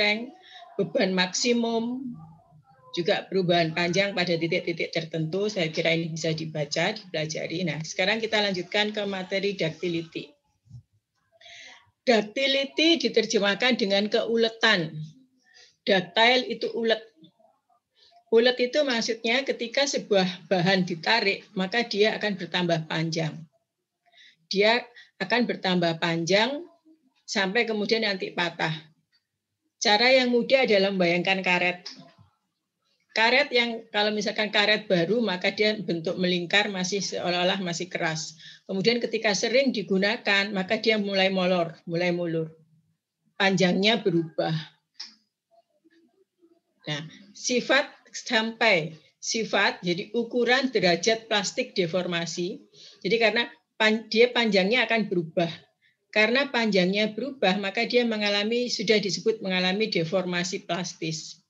strength, beban maksimum, juga perubahan panjang pada titik-titik tertentu. Saya kira ini bisa dibaca, dipelajari. Nah, sekarang kita lanjutkan ke materi ductility. Ductility diterjemahkan dengan keuletan. Ductile itu ulet. Ulet itu maksudnya ketika sebuah bahan ditarik, maka dia akan bertambah panjang. Dia akan bertambah panjang sampai kemudian nanti patah. Cara yang mudah adalah membayangkan karet. Karet yang kalau misalkan karet baru, maka dia bentuk melingkar, masih seolah-olah masih keras. Kemudian ketika sering digunakan, maka dia mulai molor, mulai mulur. Panjangnya berubah. Nah, sifat, jadi ukuran derajat plastik deformasi. Jadi karena dia panjangnya akan berubah. Karena panjangnya berubah, maka dia sudah disebut mengalami deformasi plastis.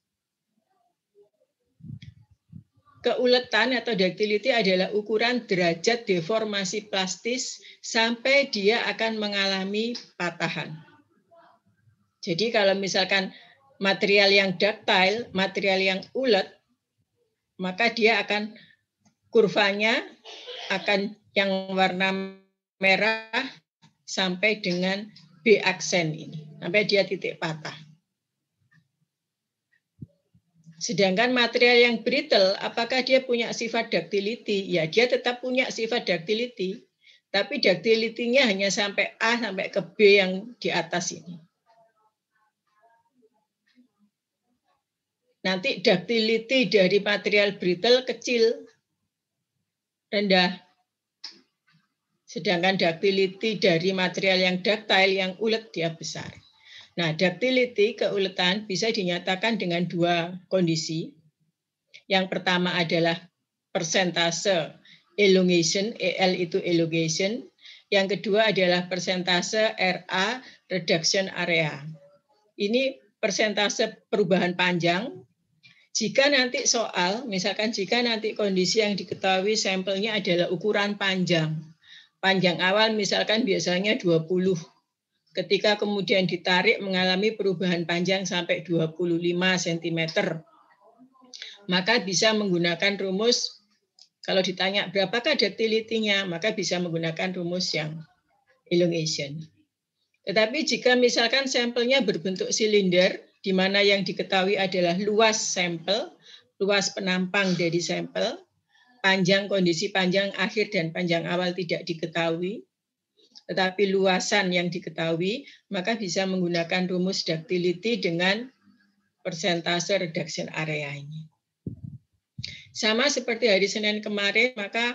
Keuletan atau ductility adalah ukuran derajat deformasi plastis sampai dia akan mengalami patahan. Jadi kalau misalkan material yang ductile, material yang ulet, maka dia akan kurvanya akan yang warna merah sampai dengan B aksen ini, sampai dia titik patah. Sedangkan material yang brittle, apakah dia punya sifat ductility? Ya, dia tetap punya sifat ductility, tapi ductility-nya hanya sampai A sampai ke B yang di atas ini. Nanti ductility dari material brittle kecil, rendah. Sedangkan ductility dari material yang ductile, yang ulet, dia besar. Nah, ductility, keuletan, bisa dinyatakan dengan dua kondisi. Yang pertama adalah persentase elongation, EL itu elongation. Yang kedua adalah persentase RA, reduction area. Ini persentase perubahan panjang. Jika nanti misalkan jika nanti kondisi yang diketahui sampelnya adalah ukuran panjang. Panjang awal misalkan biasanya 20. Ketika kemudian ditarik mengalami perubahan panjang sampai 25 cm. Maka bisa menggunakan rumus, kalau ditanya berapakah ductility-nya, maka bisa menggunakan rumus yang elongation. Tetapi jika misalkan sampelnya berbentuk silinder, di mana yang diketahui adalah luas sampel, luas penampang dari sampel, kondisi panjang akhir dan panjang awal tidak diketahui, tetapi luasan yang diketahui, maka bisa menggunakan rumus ductility dengan persentase reduction area ini. Sama seperti hari Senin kemarin, maka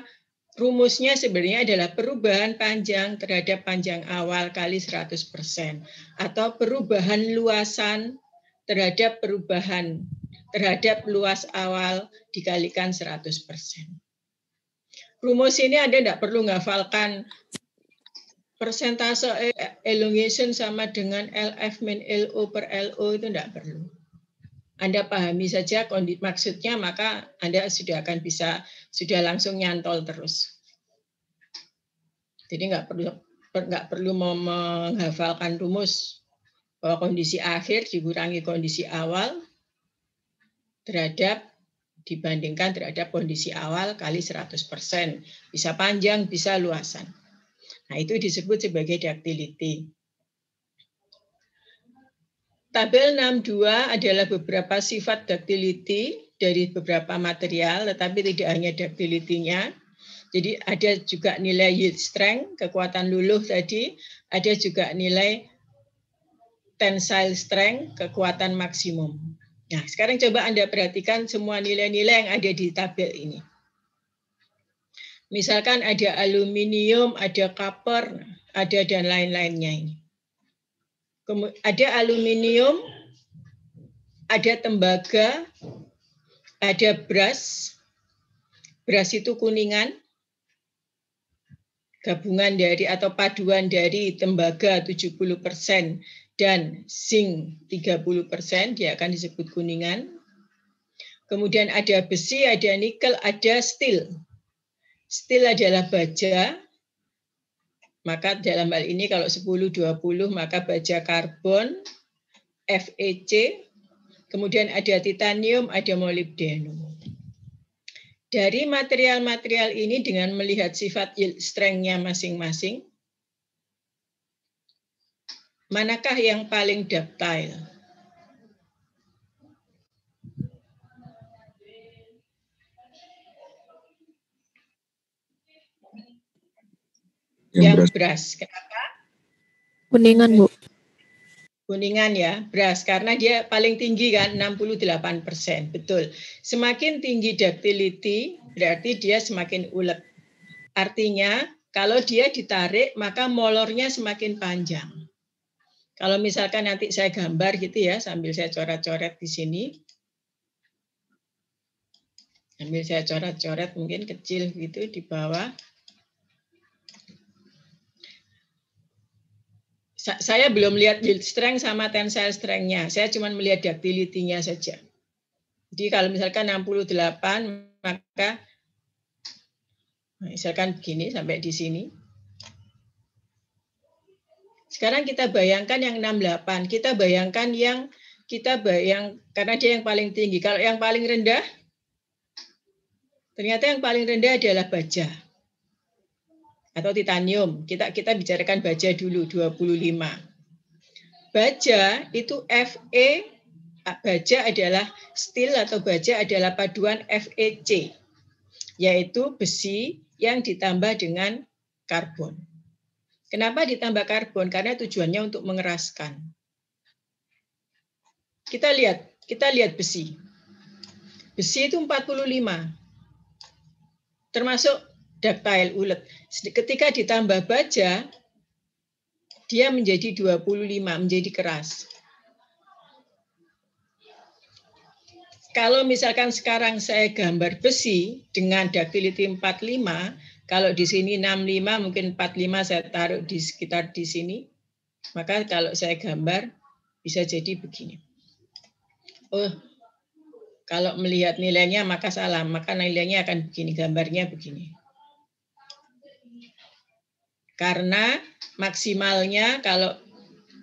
rumusnya sebenarnya adalah perubahan panjang terhadap panjang awal kali 100%. Atau perubahan luasan terhadap luas awal dikalikan 100%. Rumus ini Anda tidak perlu menghafalkan persentase elongation sama dengan LF min LO per LO, itu tidak perlu. Anda pahami saja maksudnya, maka Anda sudah langsung nyantol terus. Jadi nggak perlu menghafalkan rumus bahwa kondisi akhir dikurangi kondisi awal dibandingkan terhadap kondisi awal kali 100%. Bisa panjang, bisa luasan. Nah, itu disebut sebagai ductility. Tabel 62 adalah beberapa sifat ductility dari beberapa material, tetapi tidak hanya ductility-nya. Jadi ada juga nilai yield strength, kekuatan luluh tadi, ada juga nilai tensile strength, kekuatan maksimum. Nah, sekarang coba Anda perhatikan semua nilai-nilai yang ada di tabel ini. Misalkan ada aluminium, ada copper, ada dan lain-lainnya ini. Ada aluminium, ada tembaga, ada brass. Brass itu kuningan, gabungan dari atau paduan dari tembaga 70% dan zinc 30%, dia akan disebut kuningan. Kemudian ada besi, ada nikel, ada steel. Steel adalah baja, maka dalam hal ini kalau 10-20 maka baja karbon, FeC, kemudian ada titanium, ada molybdenum. Dari material-material ini dengan melihat sifat yield strength-nya masing-masing, manakah yang paling ductile? Yang beras. Kenapa? Kuningan, Bu. Kuningan ya, beras. Karena dia paling tinggi kan, 68%. Betul. Semakin tinggi ductility, berarti dia semakin ulet. Artinya, kalau dia ditarik, maka molornya semakin panjang. Kalau misalkan nanti saya gambar gitu ya, sambil saya coret-coret di sini. Sambil saya coret-coret mungkin kecil gitu di bawah. Saya belum lihat yield strength sama tensile strength-nya. Saya cuma melihat ductility-nya saja. Jadi kalau misalkan 68, maka misalkan begini sampai di sini. Sekarang kita bayangkan yang 68. Kita bayangkan karena dia yang paling tinggi. Kalau yang paling rendah, ternyata yang paling rendah adalah baja atau titanium. Kita bicarakan baja dulu, 25. Baja itu Fe, baja adalah steel atau baja adalah paduan FeC, yaitu besi yang ditambah dengan karbon. Kenapa ditambah karbon? Karena tujuannya untuk mengeraskan. Kita lihat besi. Besi itu 45. Termasuk ductile, ulet. Ketika ditambah baja, dia menjadi 25, menjadi keras. Kalau misalkan sekarang saya gambar besi dengan ductility 45, kalau di sini 65, mungkin 45 saya taruh di sekitar di sini. Maka kalau saya gambar, bisa jadi begini. Oh, kalau melihat nilainya maka salah. Maka nilainya akan begini, gambarnya begini. Karena maksimalnya kalau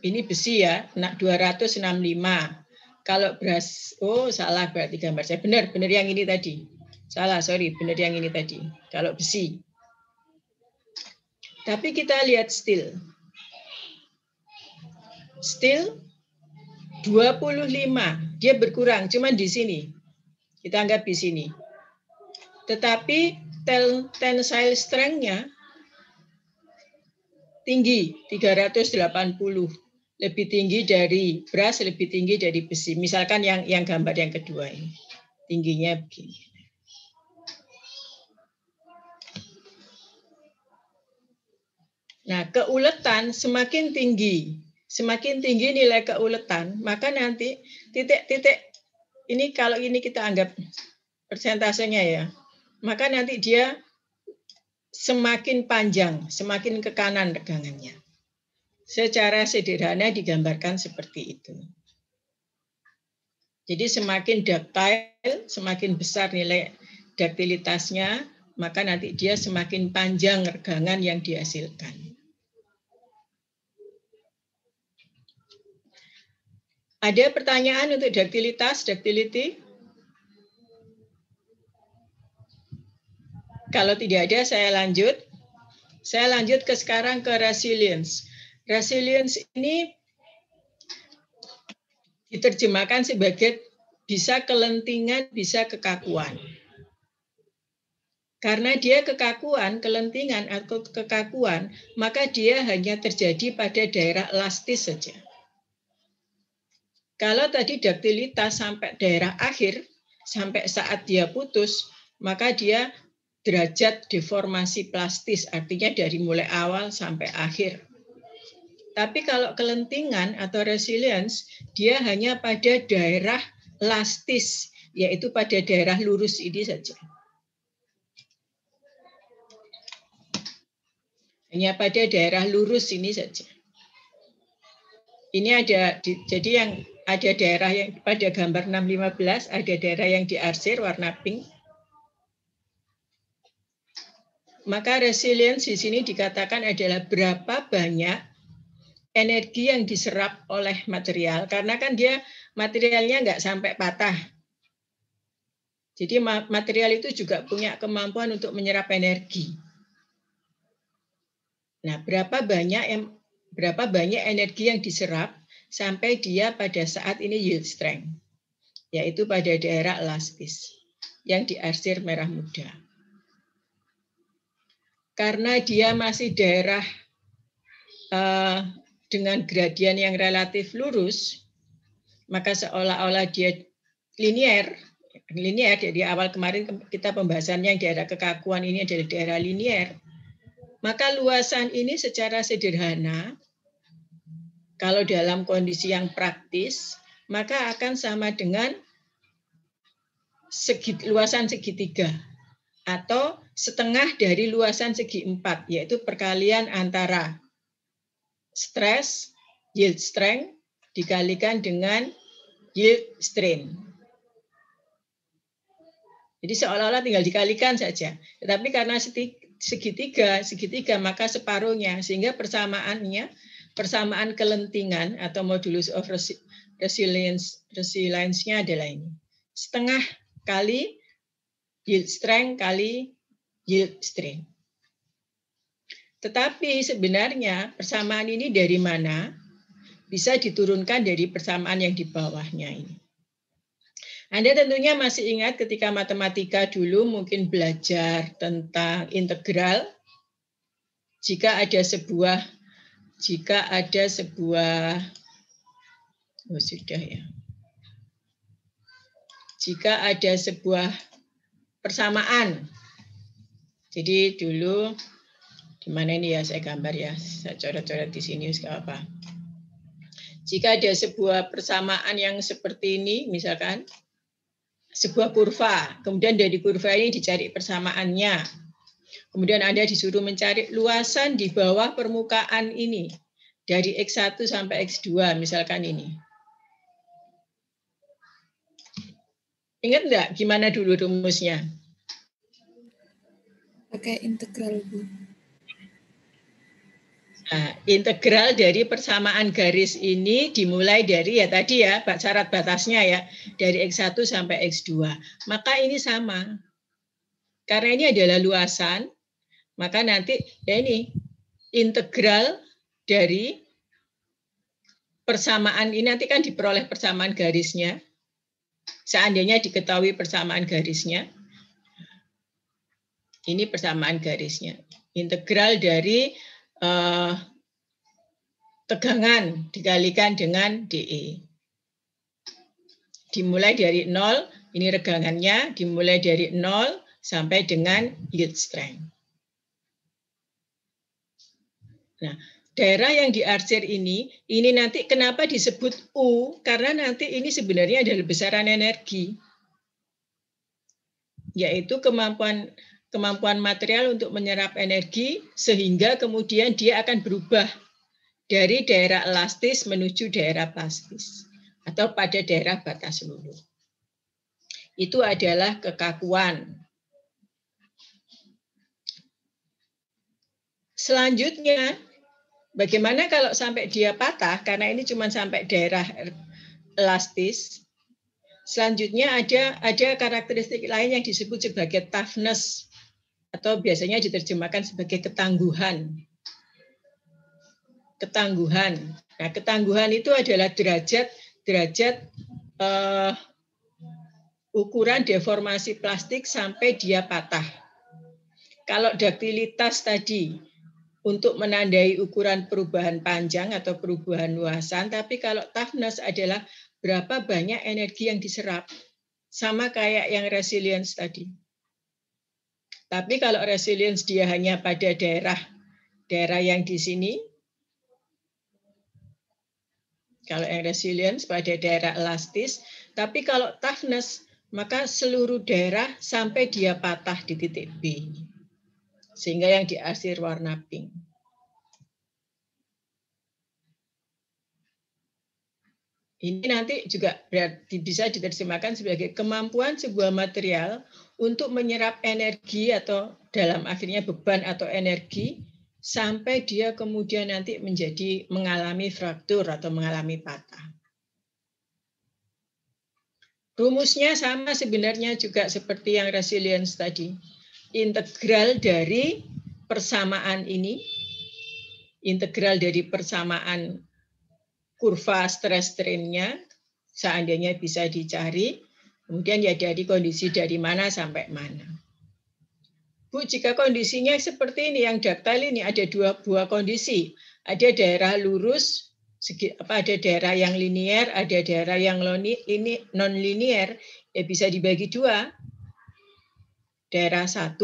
ini besi ya, 265. Kalau beras, oh salah berarti gambar saya. Benar yang ini tadi. Salah, sorry, benar yang ini tadi. Kalau besi. Tapi kita lihat steel. Steel 25, dia berkurang, cuman di sini. Kita anggap di sini. Tetapi tensile strength-nya tinggi, 380. Lebih tinggi dari beras, lebih tinggi dari besi. Misalkan yang gambar yang kedua ini. Tingginya begini. Nah, keuletan semakin tinggi nilai keuletan, maka nanti titik-titik ini kalau ini kita anggap persentasenya ya, maka nanti dia semakin panjang, semakin ke kanan regangannya. Secara sederhana digambarkan seperti itu. Jadi semakin ductile, semakin besar nilai ductilitasnya, maka nanti dia semakin panjang regangan yang dihasilkan. Ada pertanyaan untuk ductility? Kalau tidak ada, saya lanjut. Saya lanjut sekarang ke resilience. Resilience ini diterjemahkan sebagai bisa kelentingan, bisa kekakuan. Karena dia kekakuan, kelentingan atau kekakuan, maka dia hanya terjadi pada daerah elastis saja. Kalau tadi ductilitas sampai daerah akhir, sampai saat dia putus, maka dia derajat deformasi plastis, artinya dari mulai awal sampai akhir. Tapi kalau kelentingan atau resilience, dia hanya pada daerah elastis, yaitu pada daerah lurus ini saja. Hanya pada daerah lurus ini saja. Ini ada, jadi yang ada daerah yang pada gambar 615, ada daerah yang diarsir warna pink. Maka resilience di sini dikatakan adalah berapa banyak energi yang diserap oleh material, karena kan dia materialnya nggak sampai patah. Jadi material itu juga punya kemampuan untuk menyerap energi. Nah, berapa banyak energi yang diserap sampai dia pada saat ini yield strength, yaitu pada daerah elastis yang diarsir merah muda. Karena dia masih daerah dengan gradian yang relatif lurus, maka seolah-olah dia linier. Jadi awal kemarin kita pembahasannya yang daerah kekakuan ini adalah daerah linier. Maka luasan ini secara sederhana, kalau dalam kondisi yang praktis, maka akan sama dengan luasan segitiga atau setengah dari luasan segi empat, yaitu perkalian antara stress, yield strength, dikalikan dengan yield strain. Jadi seolah-olah tinggal dikalikan saja. Tetapi karena segitiga maka separuhnya, sehingga persamaan kelentingan atau modulus of resilience-nya adalah ini. Setengah kali yield strength kali yield strain. Tetapi sebenarnya persamaan ini dari mana? Bisa diturunkan dari persamaan yang di bawahnya ini. Anda tentunya masih ingat ketika matematika dulu mungkin belajar tentang integral. Jika ada sebuah Jika ada sebuah persamaan. Jadi dulu di mana ini ya, saya gambar ya, saya coret-coret di sini enggak apa. Jika ada sebuah persamaan yang seperti ini, misalkan sebuah kurva, kemudian dari kurva ini dicari persamaannya. Kemudian Anda disuruh mencari luasan di bawah permukaan ini, dari X1 sampai X2, misalkan ini. Ingat enggak gimana dulu rumusnya? Pakai integral, Bu. Nah, integral dari persamaan garis ini dimulai dari syarat batasnya ya, dari X1 sampai X2. Maka ini sama. Karena ini adalah luasan, maka nanti ya ini integral dari persamaan ini nanti kan diperoleh persamaan garisnya. Seandainya diketahui persamaan garisnya. Ini persamaan garisnya. Integral dari tegangan dikalikan dengan DE. Dimulai dari 0, ini regangannya, dimulai dari 0 sampai dengan yield strength. Nah, daerah yang diarsir ini nanti kenapa disebut U? Karena nanti ini sebenarnya adalah besaran energi. Yaitu kemampuan material untuk menyerap energi sehingga kemudian dia akan berubah dari daerah elastis menuju daerah plastis atau pada daerah batas luluh. Itu adalah kekakuan. Selanjutnya, bagaimana kalau sampai dia patah? Karena ini cuma sampai daerah elastis. Selanjutnya ada karakteristik lain yang disebut sebagai toughness atau biasanya diterjemahkan sebagai ketangguhan. Nah, ketangguhan itu adalah derajat ukuran deformasi plastik sampai dia patah. Kalau daktilitas tadi untuk menandai ukuran perubahan panjang atau perubahan luasan, tapi kalau toughness adalah berapa banyak energi yang diserap. Sama kayak yang resilience tadi. Tapi kalau resilience dia hanya pada daerah yang di sini, kalau yang resilience pada daerah elastis, tapi kalau toughness, maka seluruh daerah sampai dia patah di titik B. Sehingga yang diarsir warna pink. Ini nanti juga bisa diterjemahkan sebagai kemampuan sebuah material untuk menyerap energi atau dalam akhirnya beban atau energi sampai dia kemudian nanti mengalami fraktur atau mengalami patah. Rumusnya sama sebenarnya juga seperti yang resilience tadi. Integral dari persamaan ini, integral dari persamaan kurva stress strain-nya, seandainya bisa dicari, kemudian ya dari kondisi dari mana sampai mana. Bu, jika kondisinya seperti ini, yang ductile ini ada dua buah kondisi. Ada daerah lurus, ada daerah yang linier, ada daerah yang non-linier, ya bisa dibagi dua. Daerah 1,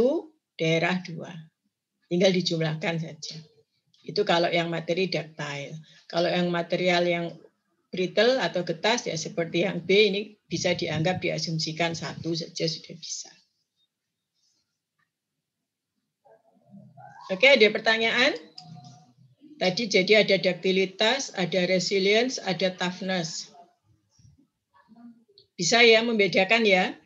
daerah 2. Tinggal dijumlahkan saja. Itu kalau yang materi ductile. Kalau yang material yang brittle atau getas, ya seperti yang B, ini bisa dianggap diasumsikan 1 saja sudah bisa. Oke, ada pertanyaan? Tadi jadi ada ductilitas, ada resilience, ada toughness. Bisa ya membedakan ya?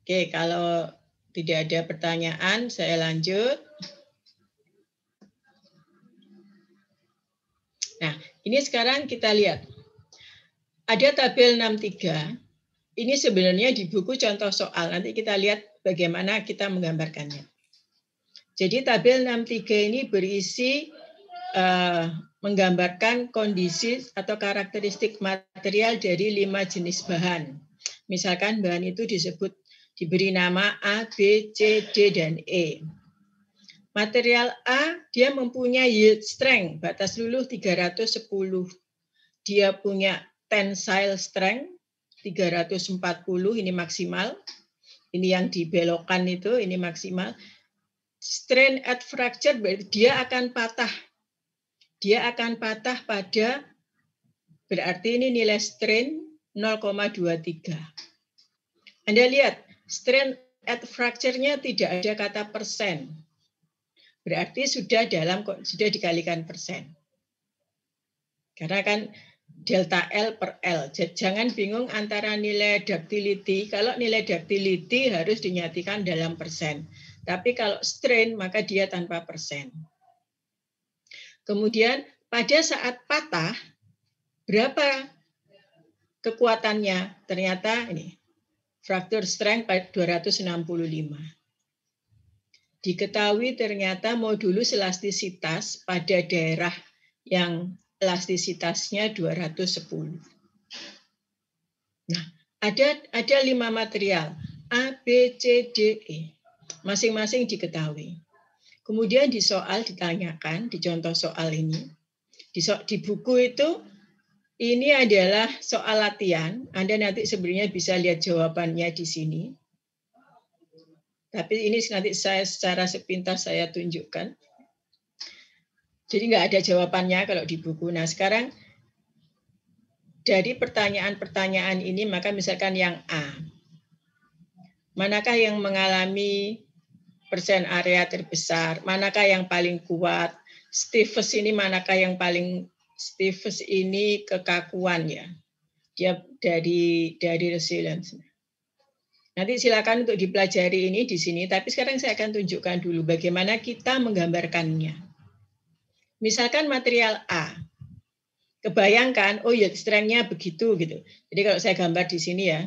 Oke, kalau tidak ada pertanyaan, saya lanjut. Nah, ini sekarang kita lihat. Ada tabel 63. Ini sebenarnya di buku contoh soal. Nanti kita lihat bagaimana kita menggambarkannya. Jadi tabel 63 ini berisi menggambarkan kondisi atau karakteristik material dari 5 jenis bahan. Misalkan bahan itu diberi nama A, B, C, D, dan E. Material A, dia mempunyai yield strength, batas luluh 310. Dia punya tensile strength, 340, ini maksimal. Ini yang dibelokkan itu, ini maksimal. Strain at fracture, dia akan patah. Dia akan patah pada, berarti ini nilai strain 0,23. Anda lihat, strain at fracture-nya tidak ada kata persen. Berarti sudah dikalikan persen. Karena kan delta L per L. Jangan bingung antara nilai ductility. Kalau nilai ductility harus dinyatakan dalam persen. Tapi kalau strain maka dia tanpa persen. Kemudian pada saat patah, berapa kekuatannya? Ternyata ini, fracture strength 265. Diketahui ternyata modulus elastisitas pada daerah yang elastisitasnya 210. Nah, ada 5 material, A, B, C, D, E. Masing-masing diketahui. Kemudian di soal ditanyakan, di contoh soal ini, di buku itu, ini adalah soal latihan. Anda nanti sebenarnya bisa lihat jawabannya di sini. Tapi ini nanti saya secara sepintas saya tunjukkan. Jadi nggak ada jawabannya kalau di buku. Nah sekarang dari pertanyaan-pertanyaan ini, maka misalkan yang A. Manakah yang mengalami persen area terbesar? Manakah yang paling kuat? Stiffness ini manakah yang paling stiffness ini kekakuan ya? Dia dari resilience. Nanti silakan untuk dipelajari ini di sini, tapi sekarang saya akan tunjukkan dulu bagaimana kita menggambarkannya. Misalkan material A, kebayangkan, oh ya strength-nya begitu gitu. Jadi kalau saya gambar di sini ya,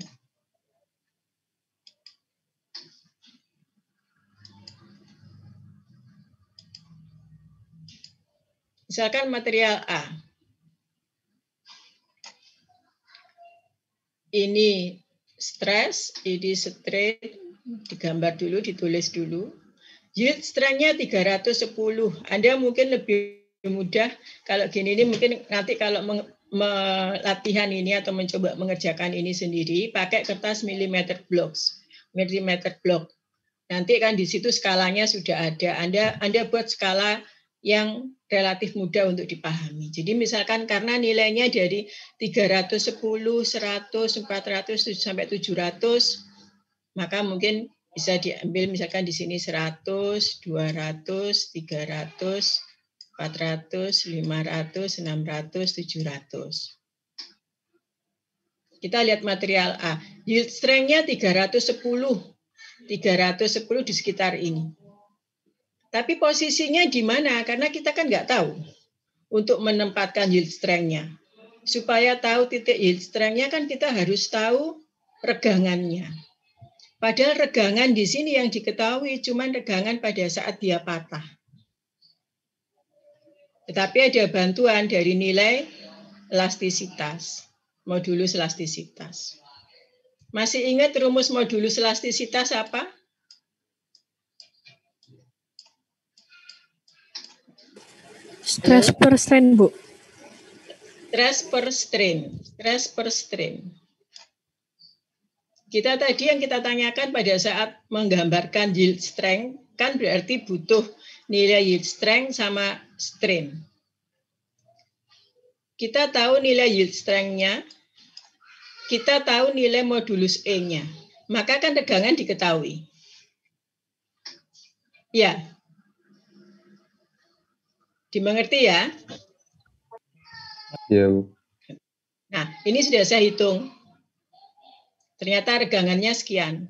misalkan material A, ini stress, ini strain, digambar dulu, ditulis dulu. Yield strength-nya 310. Anda mungkin lebih mudah kalau gini, ini mungkin nanti kalau latihan ini atau mencoba mengerjakan ini sendiri pakai kertas millimeter block. Nanti kan di situ skalanya sudah ada. Anda buat skala yang relatif mudah untuk dipahami. Jadi misalkan karena nilainya dari 310, 100, 400 sampai 700, maka mungkin bisa diambil misalkan di sini 100, 200, 300, 400, 500, 600, 700. Kita lihat material A. Yield strength-nya 310 di sekitar ini. Tapi posisinya di mana? Karena kita kan nggak tahu untuk menempatkan yield strength-nya. Supaya tahu titik yield strength-nya kan kita harus tahu regangannya. Padahal regangan di sini yang diketahui cuma regangan pada saat dia patah. Tetapi ada bantuan dari nilai elastisitas, modulus elastisitas. Masih ingat rumus modulus elastisitas apa? Stress per strain, Bu. Stress per strain. Kita tadi yang kita tanyakan pada saat menggambarkan yield strength, kan berarti butuh nilai yield strength sama strain. Kita tahu nilai yield strength-nya, kita tahu nilai modulus E-nya. Maka kan tegangan diketahui. Ya. Dimengerti ya? Ya, Bu. Nah, ini sudah saya hitung. Ternyata regangannya sekian.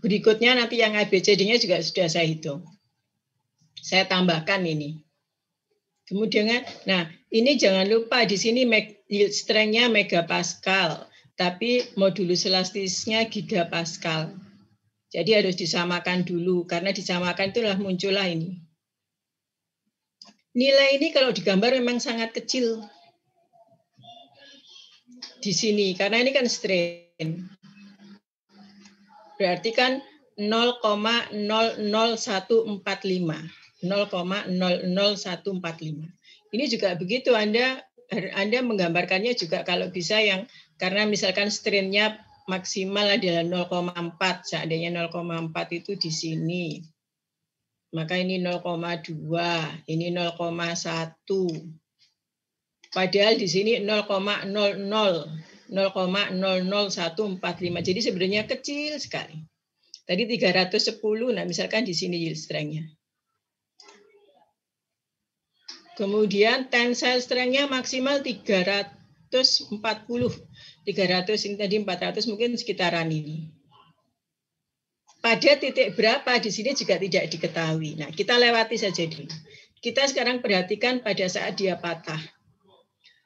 Berikutnya nanti yang ABCD-nya juga sudah saya hitung. Saya tambahkan ini. Kemudian, nah ini jangan lupa di sini yield strength-nya megapascal, tapi modulus elastisnya gigapascal. Jadi harus disamakan dulu, karena disamakan itulah muncullah ini. Nilai ini kalau digambar memang sangat kecil di sini, karena ini kan strain. Berarti kan 0,00145. 0,00145. Ini juga begitu, Anda menggambarkannya juga kalau bisa yang, karena misalkan strain-nya maksimal adalah 0,4, seandainya 0,4 itu di sini. Maka ini 0,2, ini 0,1. Padahal di sini 0,00145. Jadi sebenarnya kecil sekali. Tadi 310, nah misalkan di sini yield strength-nya. Kemudian tensile strength-nya maksimal 340. 300 ini tadi 400 mungkin sekitaran ini. Pada titik berapa di sini juga tidak diketahui. Nah, kita lewati saja dulu. Kita sekarang perhatikan pada saat dia patah.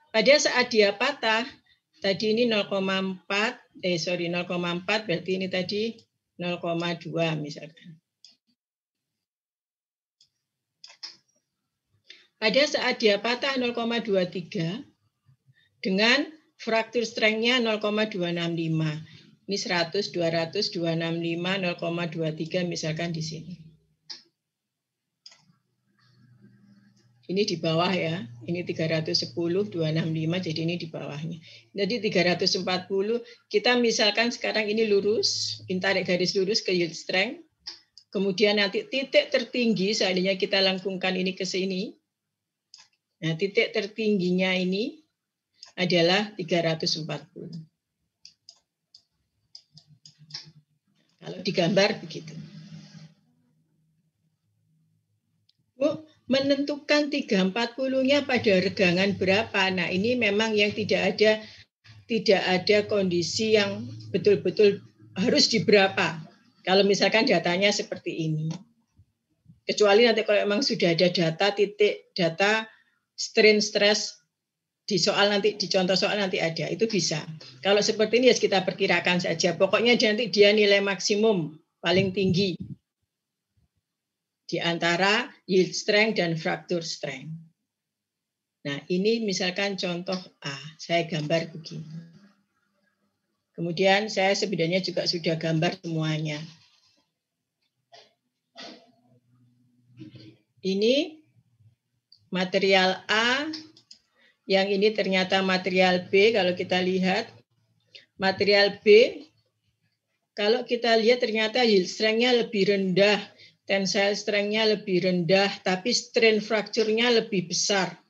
Pada saat dia patah, tadi ini 0,4 berarti ini tadi 0,2 misalkan. Pada saat dia patah 0,23 dengan fraktur strength-nya 0,265. Ini 100, 200, 265, 0,23 misalkan di sini. Ini di bawah ya. Ini 310, 265, jadi ini di bawahnya. Jadi 340, kita misalkan sekarang ini lurus, tarik garis lurus ke yield strength. Kemudian nanti titik tertinggi, seandainya kita lengkungkan ini ke sini. Nah, titik tertingginya ini adalah 340. Kalau digambar begitu. Bu, menentukan 340-nya pada regangan berapa? Nah, ini memang yang tidak ada kondisi yang betul-betul harus di berapa. Kalau misalkan datanya seperti ini. Kecuali nanti kalau memang sudah ada data strain stress di soal nanti, di contoh soal nanti ada, itu bisa. Kalau seperti ini ya kita perkirakan saja. Pokoknya nanti dia nilai maksimum paling tinggi di antara yield strength dan fracture strength. Nah, ini misalkan contoh A, saya gambar begini. Kemudian saya sebenarnya juga sudah gambar semuanya. Ini material A, yang ini ternyata material B. Kalau kita lihat material B, kalau kita lihat ternyata yield strength-nya lebih rendah, tensile strength-nya lebih rendah, tapi strain fracture-nya lebih besar.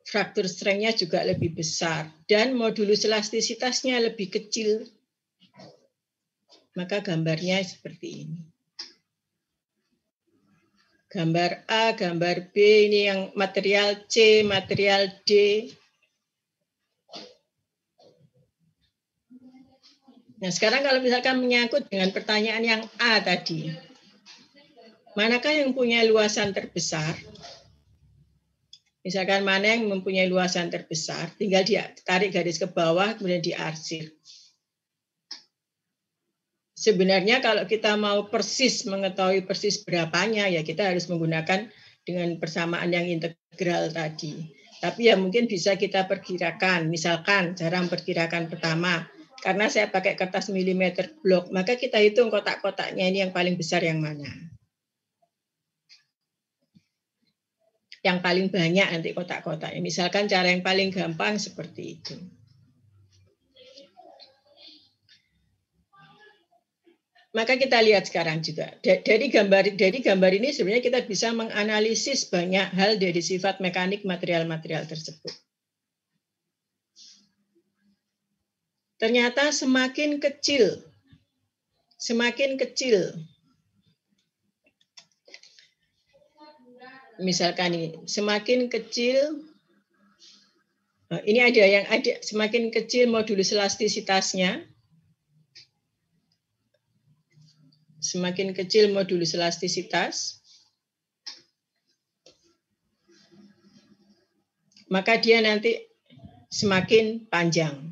Fracture strength-nya juga lebih besar, dan modulus elastisitasnya lebih kecil. Maka gambarnya seperti ini. Gambar A, gambar B, ini yang material C, material D. Nah, sekarang kalau misalkan menyangkut dengan pertanyaan yang A tadi, manakah yang punya luasan terbesar? Misalkan mana yang mempunyai luasan terbesar, tinggal ditarik garis ke bawah, kemudian diarsir. Sebenarnya kalau kita mau persis mengetahui persis berapanya, ya kita harus menggunakan dengan persamaan yang integral tadi. Tapi ya mungkin bisa kita perkirakan, misalkan cara memperkirakan pertama, karena saya pakai kertas milimeter blok, maka kita hitung kotak-kotaknya ini yang paling besar yang mana. Yang paling banyak nanti kotak-kotaknya. Misalkan cara yang paling gampang seperti itu. Maka kita lihat sekarang juga. Dari gambar ini sebenarnya kita bisa menganalisis banyak hal dari sifat mekanik material-material tersebut. Ternyata semakin kecil, misalkan ini, semakin kecil, ini ada semakin kecil modulus elastisitasnya, semakin kecil modulus elastisitas, maka dia nanti semakin panjang.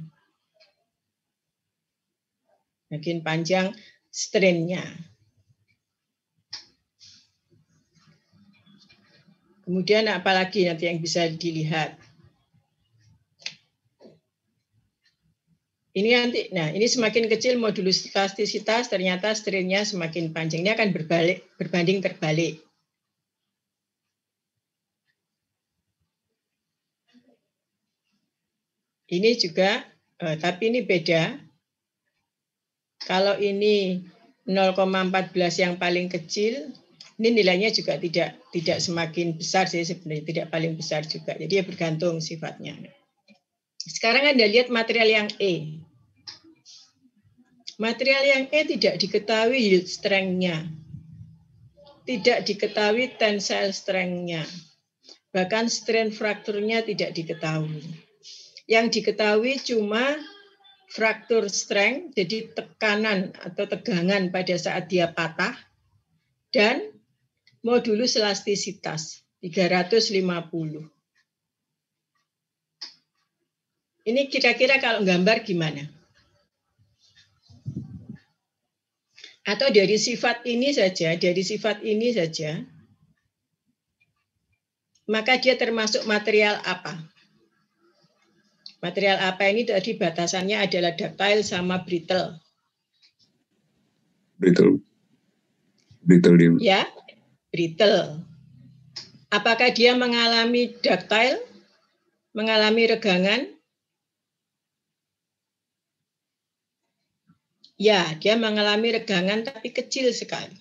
Makin panjang strain-nya. Kemudian apalagi nanti yang bisa dilihat. Ini nanti, nah ini semakin kecil modulus elastisitas, ternyata strain-nya semakin panjang. Ini akan berbanding terbalik. Ini juga, tapi ini beda. Kalau ini 0,14 yang paling kecil, ini nilainya juga tidak semakin besar sih sebenarnya, tidak paling besar juga. Jadi ya bergantung sifatnya. Sekarang Anda lihat material yang E. Material yang E tidak diketahui yield strength-nya. Tidak diketahui tensile strength-nya. Bahkan strain frakturnya tidak diketahui. Yang diketahui cuma fraktur strength, jadi tekanan atau tegangan pada saat dia patah, dan modulus elastisitas 350. Ini kira-kira kalau gambar gimana? Atau dari sifat ini saja, maka dia termasuk material apa? Material apa ini tadi batasannya adalah ductile sama brittle. Brittle. Ya, brittle. Apakah dia mengalami ductile? Mengalami regangan? Ya, dia mengalami regangan tapi kecil sekali.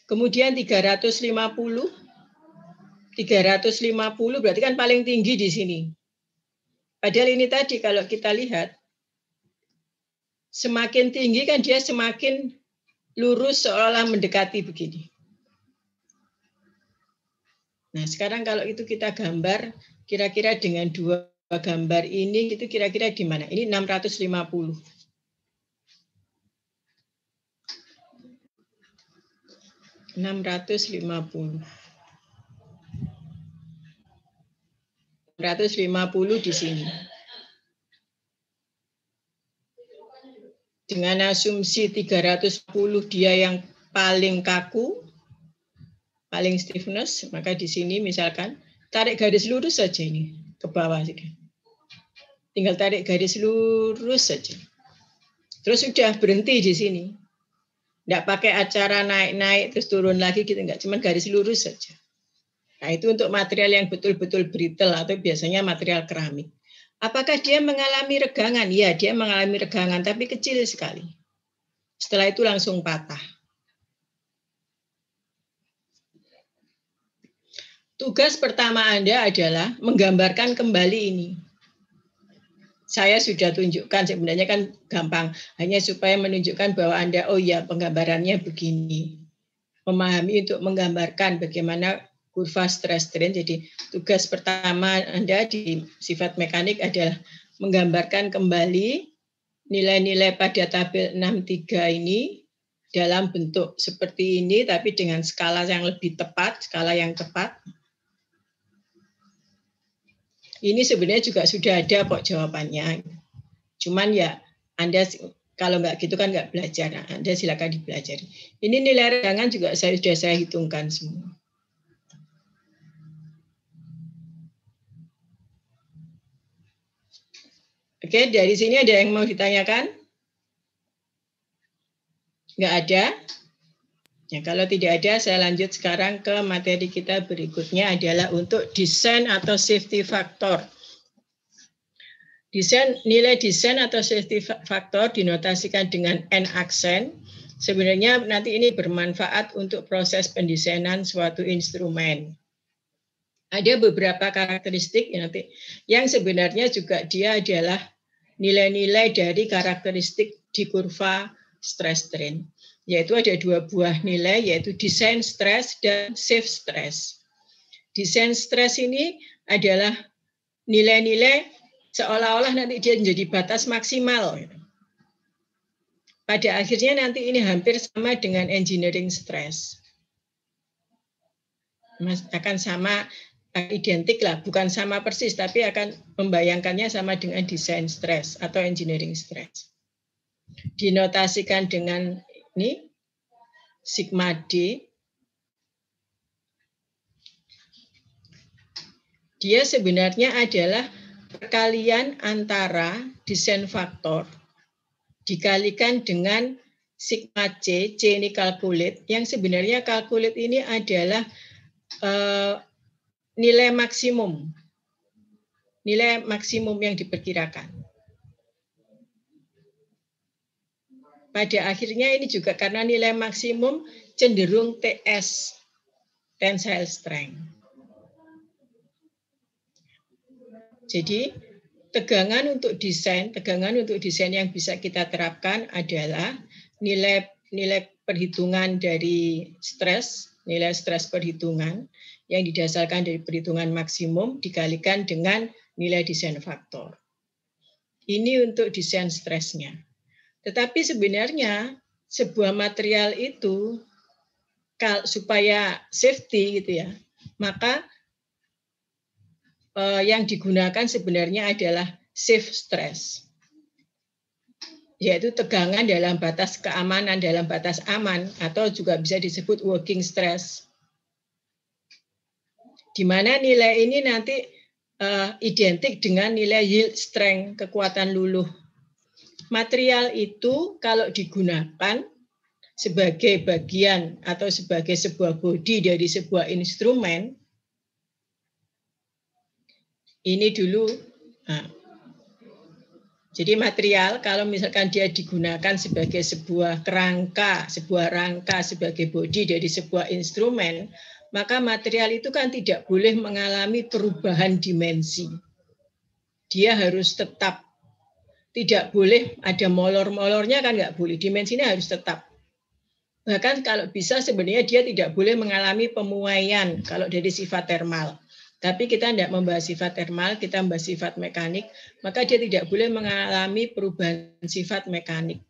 Kemudian 350 berarti kan paling tinggi di sini. Padahal ini tadi kalau kita lihat, semakin tinggi kan dia semakin lurus seolah mendekati begini. Nah sekarang kalau itu kita gambar, kira-kira dengan dua gambar ini, itu kira-kira di mana? Ini 650. di sini. Dengan asumsi 310 dia yang paling kaku, paling stiffness, maka di sini misalkan tarik garis lurus saja ini ke bawah. Tinggal tarik garis lurus saja. Terus sudah berhenti di sini. Tidak pakai acara naik-naik terus turun lagi gitu, enggak, cuma garis lurus saja. Nah, itu untuk material yang betul-betul brittle atau biasanya material keramik. Apakah dia mengalami regangan? Ya, dia mengalami regangan, tapi kecil sekali. Setelah itu langsung patah. Tugas pertama Anda adalah menggambarkan kembali ini. Saya sudah tunjukkan, sebenarnya kan gampang. Hanya supaya menunjukkan bahwa Anda, oh ya penggambarannya begini. Memahami untuk menggambarkan bagaimana kurva stress strain. Jadi tugas pertama Anda di sifat mekanik adalah menggambarkan kembali nilai-nilai pada tabel 63 ini dalam bentuk seperti ini, tapi dengan skala yang lebih tepat, skala yang tepat. Ini sebenarnya juga sudah ada kok jawabannya. Cuman ya Anda kalau nggak gitu kan nggak belajar. Anda silakan dipelajari. Ini nilai redangan juga sudah saya hitungkan semua. Oke, dari sini ada yang mau ditanyakan? Nggak ada? Ya, kalau tidak ada, saya lanjut sekarang ke materi kita berikutnya adalah untuk desain atau safety factor. Nilai desain atau safety factor dinotasikan dengan N aksen. Sebenarnya nanti ini bermanfaat untuk proses pendesainan suatu instrumen. Ada beberapa karakteristik yang sebenarnya juga dia adalah nilai-nilai dari karakteristik di kurva stress strain. Yaitu ada dua buah nilai, yaitu design stress dan safe stress. Design stress ini adalah nilai-nilai seolah-olah nanti dia menjadi batas maksimal. Pada akhirnya nanti ini hampir sama dengan engineering stress. Akan sama, identik lah, bukan sama persis, tapi akan membayangkannya sama dengan design stress atau engineering stress. Dinotasikan dengan ini sigma D. Dia sebenarnya adalah perkalian antara desain faktor dikalikan dengan sigma C, C ini calculate, yang sebenarnya calculate ini adalah nilai maksimum yang diperkirakan. Pada akhirnya ini juga karena nilai maksimum cenderung TS, tensile strength. Jadi tegangan untuk desain yang bisa kita terapkan adalah nilai perhitungan dari stres, nilai stres perhitungan yang didasarkan dari perhitungan maksimum dikalikan dengan nilai desain faktor. Ini untuk desain stresnya. Tetapi sebenarnya sebuah material itu supaya safety gitu ya, maka yang digunakan sebenarnya adalah safe stress, yaitu tegangan dalam batas keamanan, dalam batas aman, atau juga bisa disebut working stress. Di mana nilai ini nanti identik dengan nilai yield strength, kekuatan luluh. Material itu kalau digunakan sebagai bagian atau sebagai sebuah bodi dari sebuah instrumen, ini dulu. Jadi material kalau misalkan dia digunakan sebagai sebuah rangka sebagai bodi dari sebuah instrumen, maka material itu kan tidak boleh mengalami perubahan dimensi. Dia harus tetap. Tidak boleh ada molor-molornya, kan nggak boleh. Dimensinya harus tetap. Bahkan kalau bisa sebenarnya dia tidak boleh mengalami pemuaian kalau dari sifat termal. Tapi kita tidak membahas sifat termal, kita membahas sifat mekanik, maka dia tidak boleh mengalami perubahan sifat mekanik.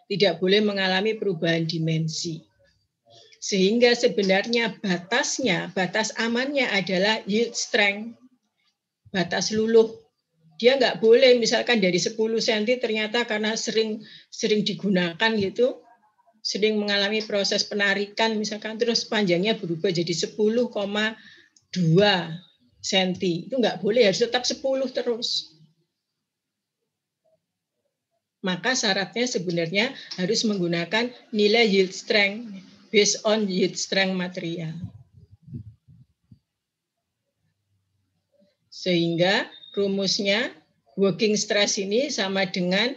Tidak boleh mengalami perubahan dimensi. Sehingga sebenarnya batas amannya adalah yield strength, batas luluh. Dia nggak boleh misalkan dari 10 cm ternyata karena sering digunakan gitu, sering mengalami proses penarikan misalkan, terus panjangnya berubah jadi 10,2 cm. Itu nggak boleh, harus tetap 10 terus. Maka syaratnya sebenarnya harus menggunakan nilai yield strength based on yield strength material. Sehingga rumusnya working stress ini sama dengan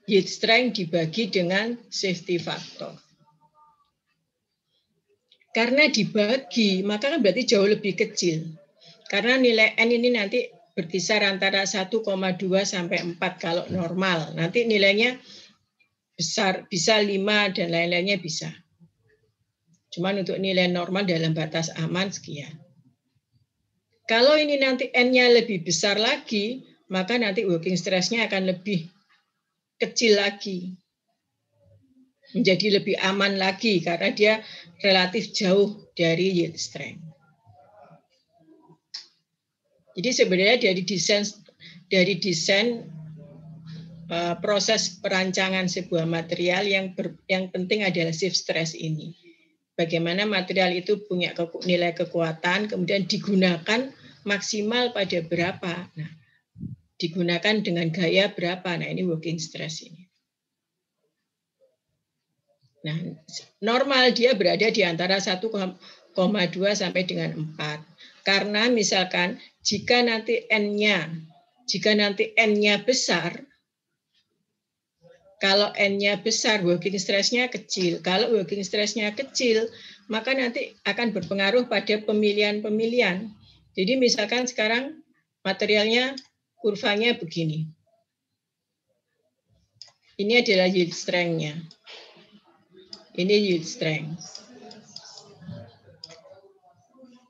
yield strength dibagi dengan safety factor. Karena dibagi, maka kan berarti jauh lebih kecil. Karena nilai N ini nanti berkisar antara 1,2 sampai 4 kalau normal. Nanti nilainya besar, bisa 5 dan lain-lainnya bisa. Cuman untuk nilai normal dalam batas aman sekian. Kalau ini nanti N-nya lebih besar lagi, maka nanti working stress-nya akan lebih kecil lagi. Menjadi lebih aman lagi karena dia relatif jauh dari yield strength. Jadi sebenarnya dari desain proses perancangan sebuah material yang penting adalah shift stress ini. Bagaimana material itu punya nilai kekuatan, kemudian digunakan maksimal pada berapa. Nah, digunakan dengan gaya berapa. Nah, ini working stress ini. Nah, normal dia berada di antara 1,2 sampai dengan 4. Karena misalkan jika nanti N-nya besar, kalau N-nya besar, working stress-nya kecil. Kalau working stress-nya kecil, maka nanti akan berpengaruh pada pemilihan-pemilihan. Jadi misalkan sekarang materialnya kurvanya begini. Ini adalah yield strength-nya. Ini yield strength.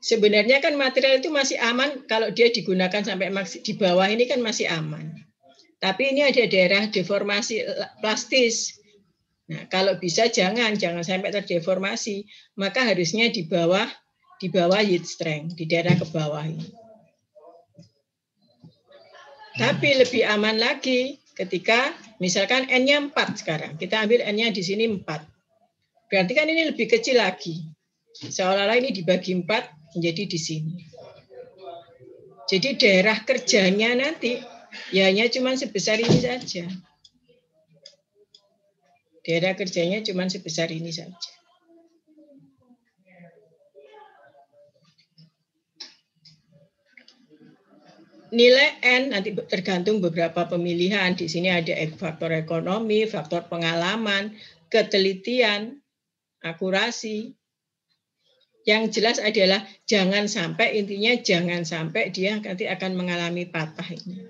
Sebenarnya kan material itu masih aman kalau dia digunakan sampai di bawah ini kan masih aman. Tapi ini ada daerah deformasi plastis. Nah, kalau bisa jangan sampai terdeformasi, maka harusnya di bawah yield strength, di daerah ke bawah ini. Tapi lebih aman lagi ketika misalkan N-nya 4 sekarang. Kita ambil N-nya di sini 4. Berarti kan ini lebih kecil lagi. Seolah-olah ini dibagi 4 menjadi di sini. Jadi daerah kerjanya nanti ya hanya cuma sebesar ini saja. Daerah kerjanya cuma sebesar ini saja. Nilai N nanti tergantung beberapa pemilihan. Di sini ada faktor ekonomi, faktor pengalaman, ketelitian, akurasi. Yang jelas adalah jangan sampai dia nanti akan mengalami patah ini.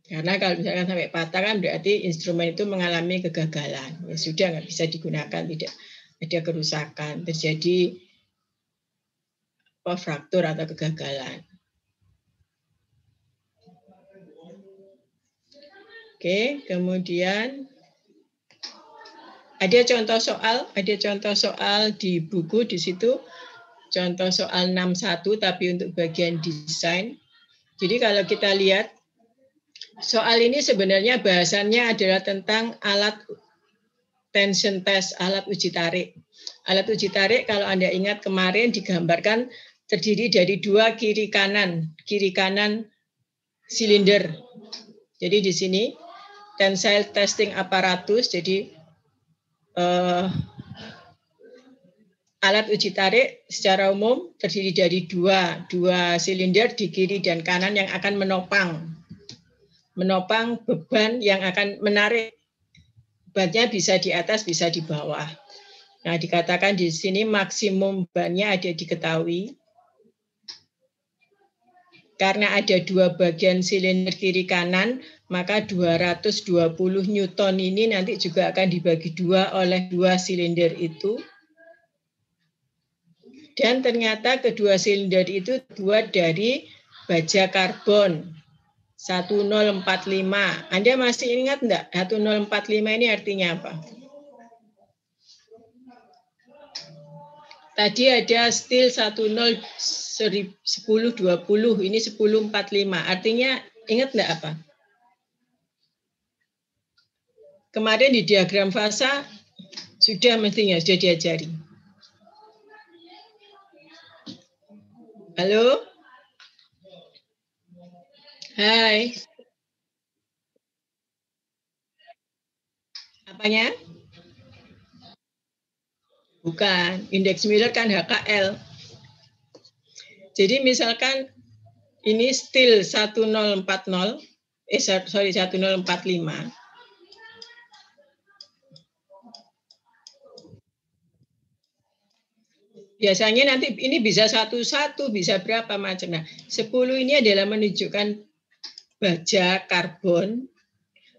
Karena kalau misalkan sampai patah kan berarti instrumen itu mengalami kegagalan. Ya sudah nggak bisa digunakan, tidak ada kerusakan, terjadi fraktur atau kegagalan. Oke, kemudian ada contoh soal di buku di situ, contoh soal 61 tapi untuk bagian desain. Jadi kalau kita lihat soal ini sebenarnya bahasannya adalah tentang alat tension test, alat uji tarik. Alat uji tarik kalau Anda ingat kemarin digambarkan terdiri dari 2 kiri kanan silinder. Jadi di sini tensile testing apparatus, jadi alat uji tarik secara umum terdiri dari dua silinder di kiri dan kanan yang akan menopang beban yang akan menarik. Bebannya bisa di atas, bisa di bawah. Nah, dikatakan di sini maksimum bebannya ada diketahui. Karena ada 2 bagian silinder kiri kanan, maka 220 Newton ini nanti juga akan dibagi 2 oleh 2 silinder itu. Dan ternyata kedua silinder itu terbuat dari baja karbon 1045. Anda masih ingat enggak 1045 ini artinya apa? Tadi ada steel 1020, ini 1045. Artinya ingat enggak apa? Kemarin di diagram fasa sudah diajari. Halo? Hai. Apanya? Bukan, indeks Miller kan HKL. Jadi misalkan ini steel 1045. Biasanya nanti ini bisa 1, bisa berapa macam. Nah, 10 ini adalah menunjukkan baja karbon,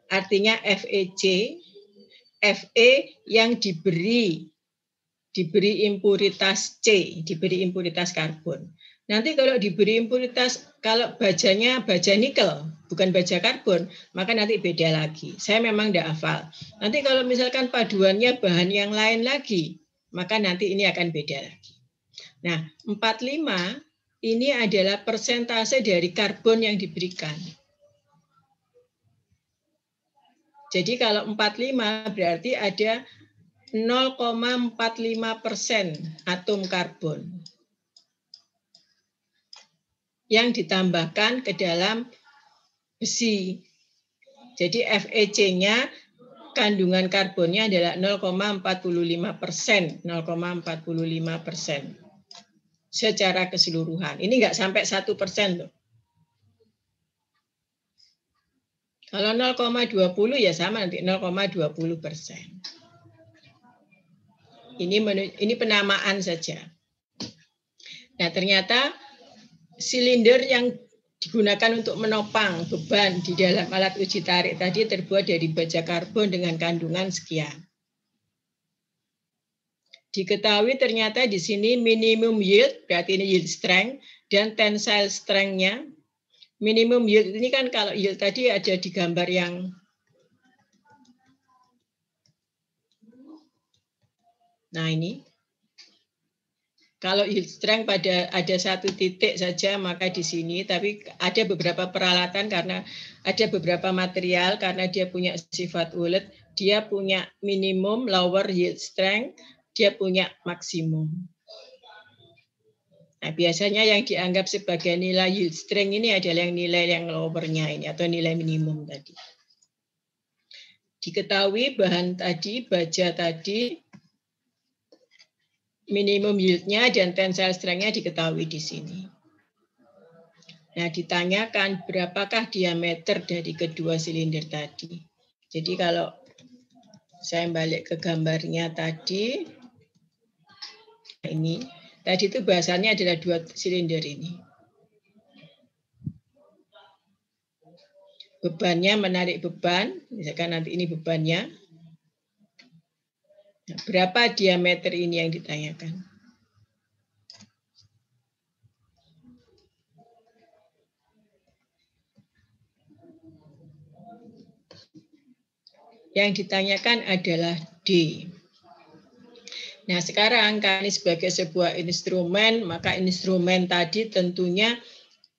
artinya FeC, Fe yang diberi impuritas C, diberi impuritas karbon. Nanti kalau diberi impuritas, kalau bajanya baja nikel, bukan baja karbon, maka nanti beda lagi. Saya memang tidak hafal. Nanti kalau misalkan paduannya bahan yang lain lagi, maka nanti ini akan beda lagi. Nah, 45 ini adalah persentase dari karbon yang diberikan. Jadi kalau 45 berarti ada 0,45% atom karbon yang ditambahkan ke dalam besi. Jadi FeC-nya kandungan karbonnya adalah 0,45%, 0,45% secara keseluruhan. Ini nggak sampai 1% loh. Kalau 0,20 ya sama nanti 0,20%. Ini penamaan saja. Nah, ternyata silinder yang digunakan untuk menopang beban di dalam alat uji tarik tadi terbuat dari baja karbon dengan kandungan sekian. Diketahui ternyata di sini minimum yield, berarti ini yield strength, dan tensile strength-nya. Minimum yield ini kan kalau yield tadi ada di gambar yang nah ini. Kalau yield strength pada ada satu titik saja maka di sini, tapi ada beberapa peralatan karena ada beberapa material karena dia punya sifat ulet, dia punya minimum lower yield strength, dia punya maksimum. Nah, biasanya yang dianggap sebagai nilai yield strength ini adalah yang nilai yang lowernya ini atau nilai minimum tadi. Diketahui bahan tadi, baja tadi, minimum yield-nya dan tensile strength-nya diketahui di sini. Nah, ditanyakan berapakah diameter dari kedua silinder tadi. Jadi kalau saya balik ke gambarnya tadi, ini tadi itu bahasannya adalah dua silinder ini. Bebannya menarik beban, misalkan nanti ini bebannya. Nah, berapa diameter ini yang ditanyakan? Yang ditanyakan adalah D. Nah, sekarang kali sebagai sebuah instrumen, maka instrumen tadi tentunya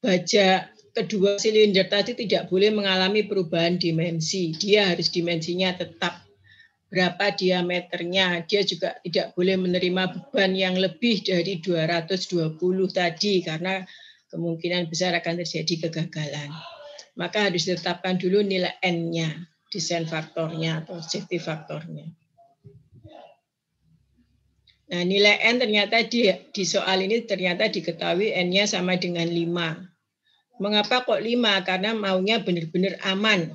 baja kedua silinder tadi tidak boleh mengalami perubahan dimensi. Dia harus dimensinya tetap. Berapa diameternya, dia juga tidak boleh menerima beban yang lebih dari 220 tadi karena kemungkinan besar akan terjadi kegagalan. Maka harus ditetapkan dulu nilai N-nya, desain faktornya atau safety faktornya. Nah, nilai N ternyata di soal ini ternyata diketahui N-nya sama dengan 5. Mengapa kok 5? Karena maunya benar-benar aman.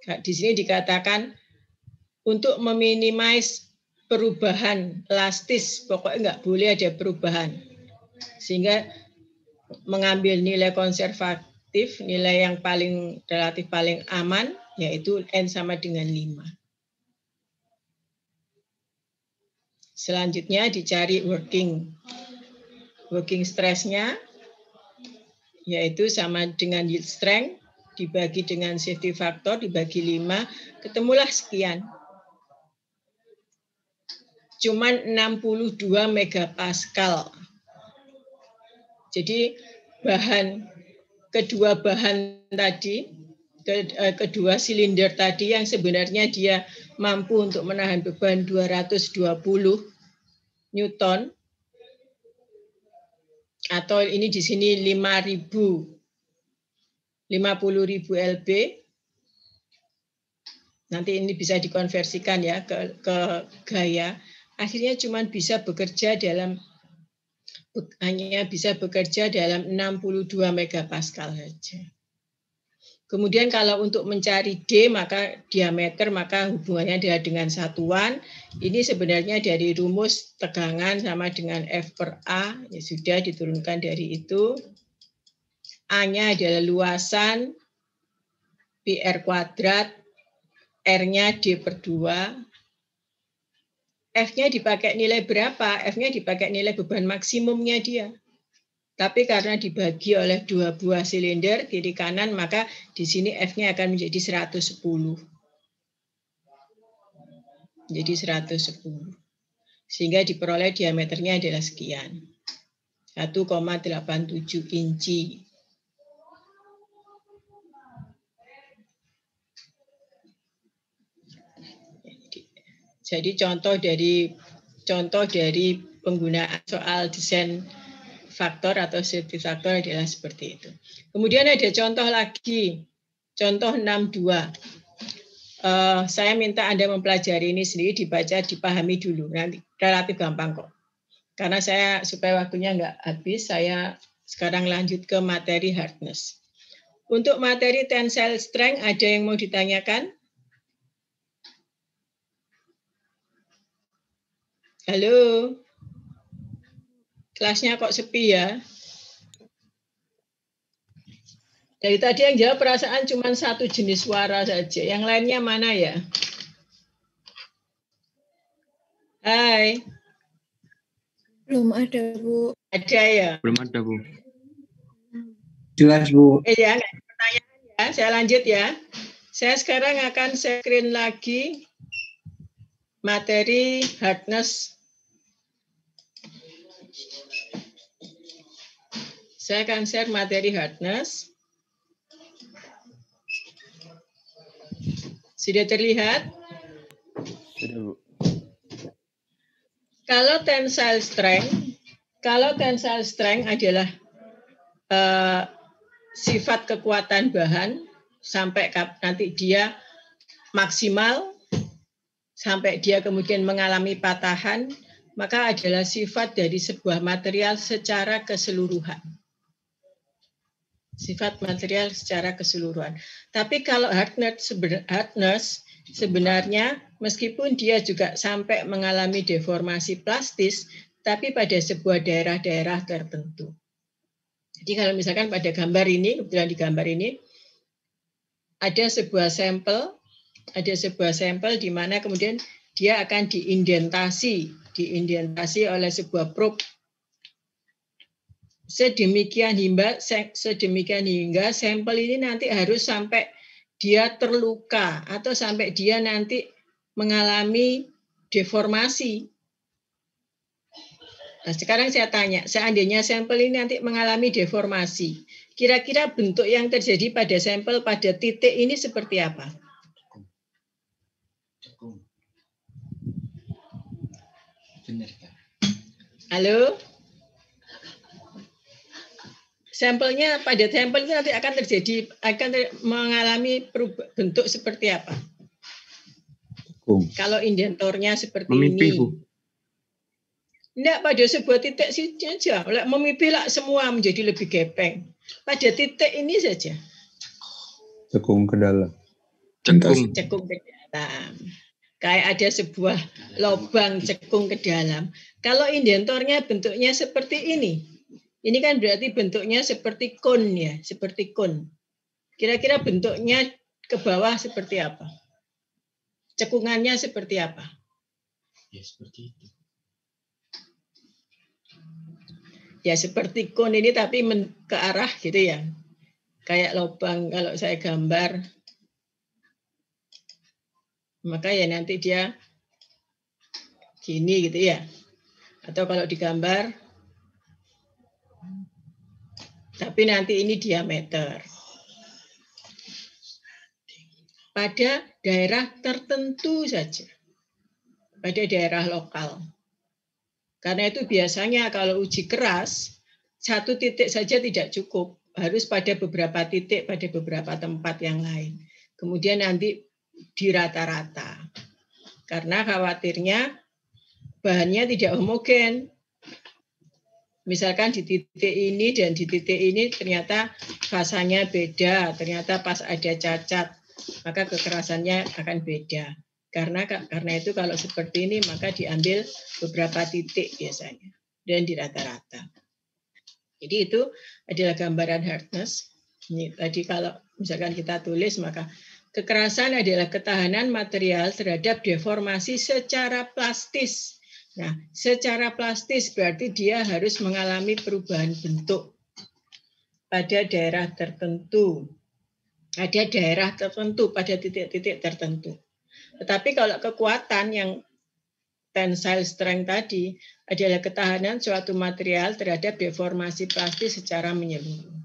Di sini dikatakan untuk meminimais perubahan elastis, pokoknya nggak boleh ada perubahan. Sehingga mengambil nilai konservatif, nilai yang paling relatif paling aman, yaitu N sama dengan 5. Selanjutnya dicari working stress-nya, yaitu sama dengan yield strength, dibagi dengan safety factor, dibagi 5, ketemulah sekian. Cuman 62 megapascal. Jadi kedua bahan tadi, kedua silinder tadi yang sebenarnya dia mampu untuk menahan beban 220 Newton, atau ini di sini 50.000 lb. Nanti ini bisa dikonversikan ya ke gaya. Akhirnya cuma bisa bekerja dalam 62 megapascal saja. Kemudian kalau untuk mencari D maka diameter maka hubungannya adalah dengan satuan. Ini sebenarnya dari rumus tegangan sama dengan F per A, ya sudah diturunkan dari itu. A-nya adalah luasan PR kuadrat, R-nya D per 2. F-nya dipakai nilai berapa? F-nya dipakai nilai beban maksimumnya dia. Tapi karena dibagi oleh 2 buah silinder kiri kanan, maka di sini F-nya akan menjadi 110. Jadi 110. Sehingga diperoleh diameternya adalah sekian. 1,87 inci. Jadi contoh dari penggunaan soal desain faktor atau safety faktor adalah seperti itu. Kemudian ada contoh lagi, contoh 62. Saya minta Anda mempelajari ini sendiri, dibaca, dipahami dulu. Nanti relatif gampang kok. Karena saya supaya waktunya nggak habis, saya sekarang lanjut ke materi hardness. Untuk materi tensile strength, ada yang mau ditanyakan? Halo? Kelasnya kok sepi ya? Dari tadi yang jawab perasaan cuma satu jenis suara saja. Yang lainnya mana ya? Hai. Belum ada, Bu. Ada ya? Belum ada, Bu. Jelas, Bu. Ya, nggak ada pertanyaan ya. Saya lanjut ya. Saya sekarang akan screen lagi materi hardness. Saya akan share materi hardness. Sudah terlihat? Sudah, Bu. Kalau tensile strength adalah sifat kekuatan bahan sampai nanti dia maksimal, sampai dia kemudian mengalami patahan, maka adalah sifat dari sebuah material secara keseluruhan. Sifat material secara keseluruhan. Tapi kalau hardness sebenarnya meskipun dia juga sampai mengalami deformasi plastis, tapi pada sebuah daerah-daerah tertentu. Jadi kalau misalkan pada gambar ini, kebetulan di gambar ini, ada sebuah sampel di mana kemudian dia akan diindentasi oleh sebuah probe. Sedemikian hingga sampel ini nanti harus sampai dia terluka atau sampai dia nanti mengalami deformasi. Nah, sekarang saya tanya, seandainya sampel ini nanti mengalami deformasi, kira-kira bentuk yang terjadi pada sampel pada titik ini seperti apa? Halo? Sampelnya pada sampel itu nanti akan mengalami bentuk seperti apa? Kalau indentornya seperti Memipih, ini. Bu. Enggak, pada sebuah titik saja. Memipih lah semua menjadi lebih gepeng. Pada titik ini saja. Cekung ke dalam. Cekung ke dalam. Kayak ada sebuah lubang cekung ke dalam. Kalau indentornya bentuknya seperti ini. Ini kan berarti bentuknya seperti kon ya, seperti kon. Kira-kira bentuknya ke bawah seperti apa? Cekungannya seperti apa? Ya seperti itu. Ya seperti kon ini tapi ke arah gitu ya. Kayak lubang kalau saya gambar. Maka ya nanti dia gini gitu ya. Atau kalau digambar tapi nanti ini diameter. Pada daerah tertentu saja. Pada daerah lokal. Karena itu biasanya kalau uji keras, satu titik saja tidak cukup. Harus pada beberapa titik, pada beberapa tempat yang lain. Kemudian nanti dirata-rata. Karena khawatirnya bahannya tidak homogen. Misalkan di titik ini dan di titik ini ternyata fasanya beda, ternyata pas ada cacat, maka kekerasannya akan beda. Karena itu kalau seperti ini maka diambil beberapa titik biasanya dan dirata-rata. Jadi itu adalah gambaran hardness. Ini tadi kalau misalkan kita tulis maka kekerasan adalah ketahanan material terhadap deformasi secara plastis Nah, secara plastis berarti dia harus mengalami perubahan bentuk pada daerah tertentu. Ada daerah tertentu pada titik-titik tertentu. Tetapi kalau kekuatan yang tensile strength tadi adalah ketahanan suatu material terhadap deformasi plastis secara menyeluruh.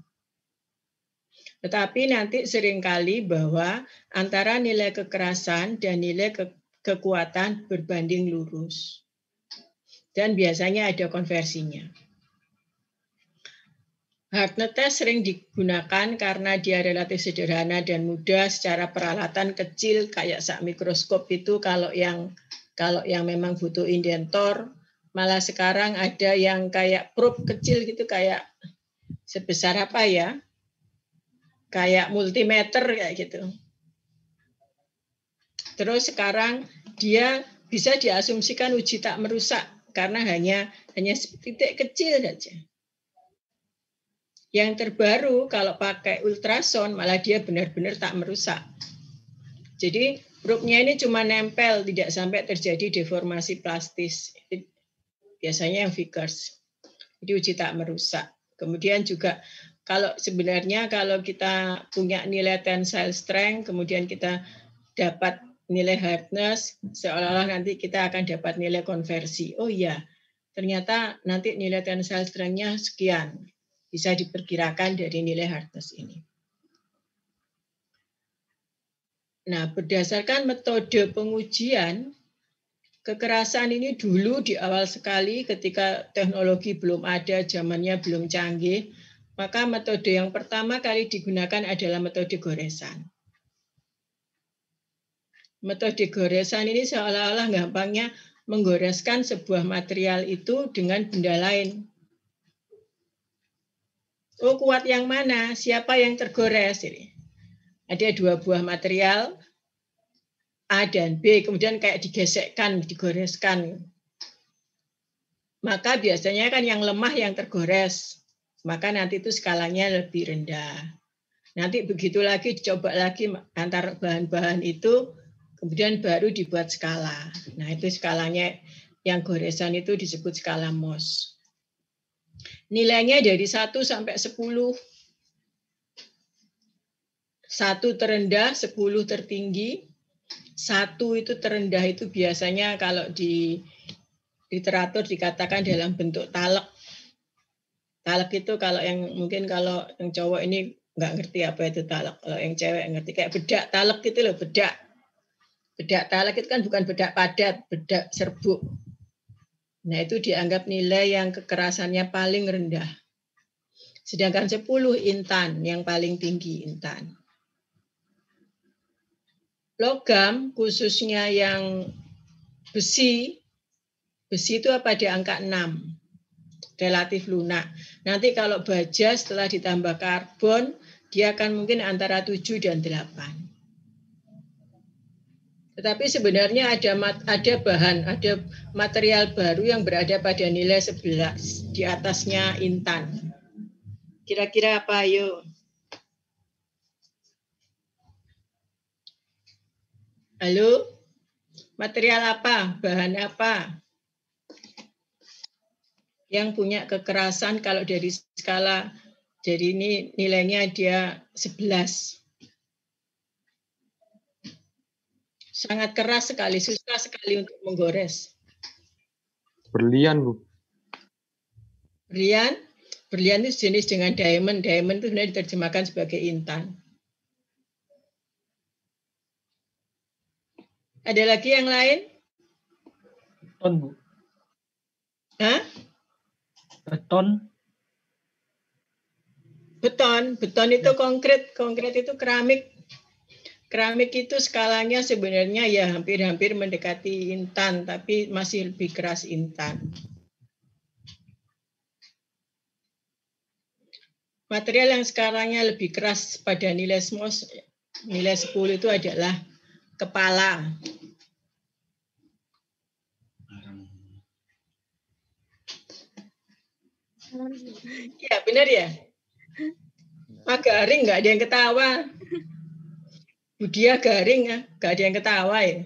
Tetapi nanti seringkali bahwa antara nilai kekerasan dan nilai kekuatan berbanding lurus. Dan biasanya ada konversinya. Hardness test sering digunakan karena dia relatif sederhana dan mudah secara peralatan kecil kayak sak mikroskop itu kalau yang memang butuh indentor, malah sekarang ada yang kayak probe kecil gitu kayak sebesar apa ya? Kayak multimeter kayak gitu. Terus sekarang dia bisa diasumsikan uji tak merusak karena hanya titik kecil saja. Yang terbaru kalau pakai ultrasound malah dia benar-benar tak merusak. Jadi probe-nya ini cuma nempel, tidak sampai terjadi deformasi plastis. Biasanya yang Vickers. Jadi uji tak merusak. Kemudian juga kalau sebenarnya kalau kita punya nilai tensile strength, kemudian kita dapat nilai hardness, seolah-olah nanti kita akan dapat nilai konversi. Oh iya, ternyata nanti nilai tensile strength-nya sekian. Bisa diperkirakan dari nilai hardness ini. Nah, berdasarkan metode pengujian, kekerasan ini dulu di awal sekali ketika teknologi belum ada, zamannya belum canggih, maka metode yang pertama kali digunakan adalah metode goresan. Metode goresan ini seolah-olah gampangnya menggoreskan sebuah material itu dengan benda lain. Oh, kuat yang mana? Siapa yang tergores? Ini. Ada dua buah material, A dan B, kemudian kayak digesekkan, digoreskan. Maka biasanya kan yang lemah yang tergores. Maka nanti itu skalanya lebih rendah. Nanti begitu lagi, dicoba lagi antar bahan-bahan itu, kemudian baru dibuat skala. Nah, itu skalanya yang goresan itu disebut skala Mohs. Nilainya dari 1 sampai 10. 1 terendah, 10 tertinggi. 1 itu terendah itu biasanya kalau di literatur dikatakan dalam bentuk talek. Talek itu kalau yang mungkin kalau yang cowok ini nggak ngerti apa itu talek. Kalau yang cewek ngerti kayak bedak talek gitu loh, bedak. Bedak talek itu kan bukan bedak padat, bedak serbuk. Nah, itu dianggap nilai yang kekerasannya paling rendah. Sedangkan 10 intan, yang paling tinggi intan. Logam, khususnya yang besi itu apa di angka 6, relatif lunak. Nanti kalau baja setelah ditambah karbon, dia akan mungkin antara 7 dan 8. Tetapi sebenarnya ada material baru yang berada pada nilai 11, di atasnya intan. Kira-kira apa, yuk? Halo? Material apa? Bahan apa? Yang punya kekerasan kalau dari skala, jadi ini nilainya dia 11. Sangat keras sekali, susah sekali untuk menggores. Berlian, Bu. Berlian itu jenis dengan diamond. Diamond itu sebenarnya diterjemahkan sebagai intan. Ada lagi yang lain? Beton, Bu. Hah? Beton. Beton itu konkret itu keramik. Keramik itu skalanya sebenarnya ya hampir-hampir mendekati intan, tapi masih lebih keras intan. Material yang sekarangnya lebih keras pada nilai Mohs, nilai 10 itu adalah kepala. Ya benar ya. Pak garing nggak ada yang ketawa. Budia garing ya, nggak ada yang ketawa ya.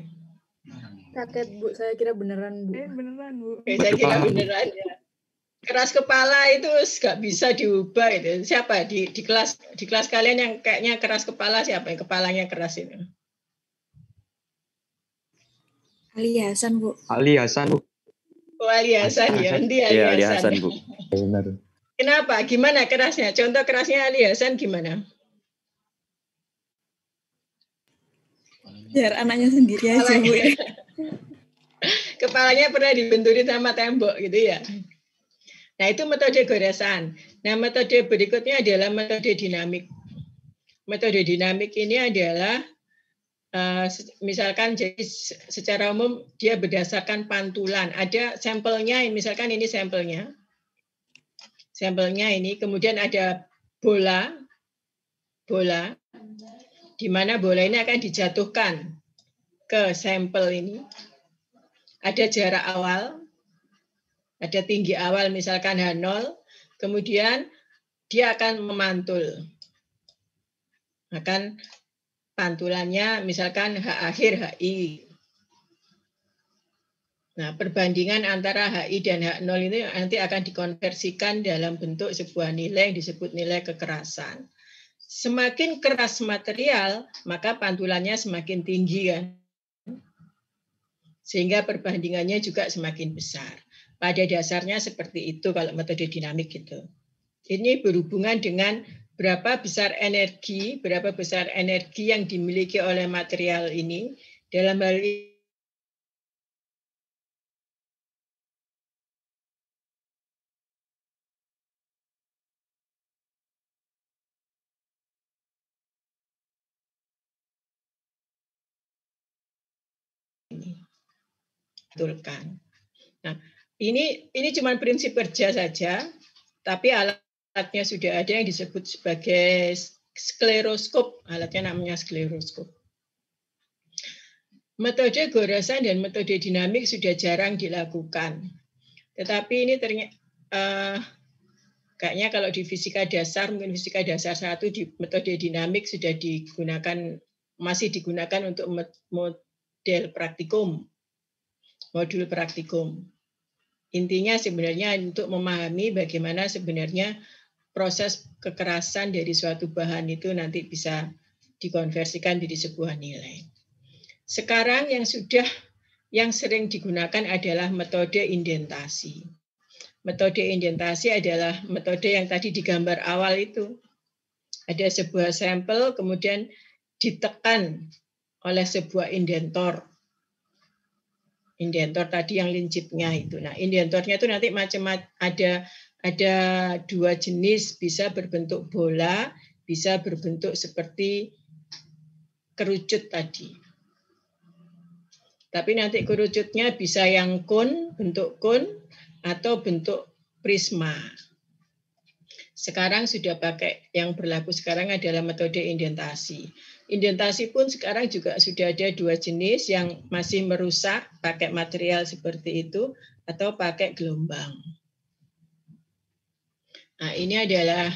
Kaget Bu, saya kira beneran Bu. Beneran Bu. Saya kira beneran ya. Keras kepala itu nggak bisa diubah itu. Siapa di kelas kalian yang kayaknya keras kepala siapa yang kepalanya keras itu? Ali Hasan Bu. Ali Hasan, Bu. Oh, Ali Hasan ya, nanti Ali Iya, Ali Hasan. Hasan, Bu. Benar. Kenapa? Gimana kerasnya? Contoh kerasnya Ali Hasan gimana? Biar anaknya sendiri aja Bu. Kepalanya pernah dibenturin sama tembok gitu ya. Nah, itu metode goresan. Nah, metode berikutnya adalah metode dinamik. Metode dinamik ini adalah misalkan jadi secara umum dia berdasarkan pantulan. Ada sampelnya, misalkan ini sampelnya. Sampelnya ini, kemudian ada bola, di mana bola ini akan dijatuhkan ke sampel ini. Ada jarak awal, ada tinggi awal misalkan H0, kemudian dia akan memantul. Akan pantulannya misalkan H akhir HI. Nah, perbandingan antara HI dan H0 ini nanti akan dikonversikan dalam bentuk sebuah nilai yang disebut nilai kekerasan. Semakin keras material, maka pantulannya semakin tinggi kan. Sehingga perbandingannya juga semakin besar. Pada dasarnya seperti itu kalau metode dinamik itu. Ini berhubungan dengan berapa besar energi yang dimiliki oleh material ini dalam hal ini. Betulkan. Nah, ini cuma prinsip kerja saja, tapi alatnya sudah ada yang disebut sebagai skleroskop. Alatnya namanya skleroskop. Metode goresan dan metode dinamik sudah jarang dilakukan. Tetapi ini kayaknya kalau di fisika dasar, mungkin fisika dasar 1 di metode dinamik sudah masih digunakan untuk model praktikum. Modul praktikum. Intinya sebenarnya untuk memahami bagaimana sebenarnya proses kekerasan dari suatu bahan itu nanti bisa dikonversikan menjadi sebuah nilai. Sekarang yang sering digunakan adalah metode indentasi. Metode indentasi adalah metode yang tadi digambar awal itu. Ada sebuah sampel kemudian ditekan oleh sebuah indentor. Indentor tadi yang lincipnya itu. Nah, indentornya itu nanti macam-macam, ada 2 jenis, bisa berbentuk bola, bisa berbentuk seperti kerucut tadi. Tapi nanti kerucutnya bisa yang bentuk kon atau bentuk prisma. Sekarang sudah pakai, yang berlaku sekarang adalah metode indentasi. Indentasi pun sekarang juga sudah ada 2 jenis, yang masih merusak pakai material seperti itu atau pakai gelombang. Nah, ini adalah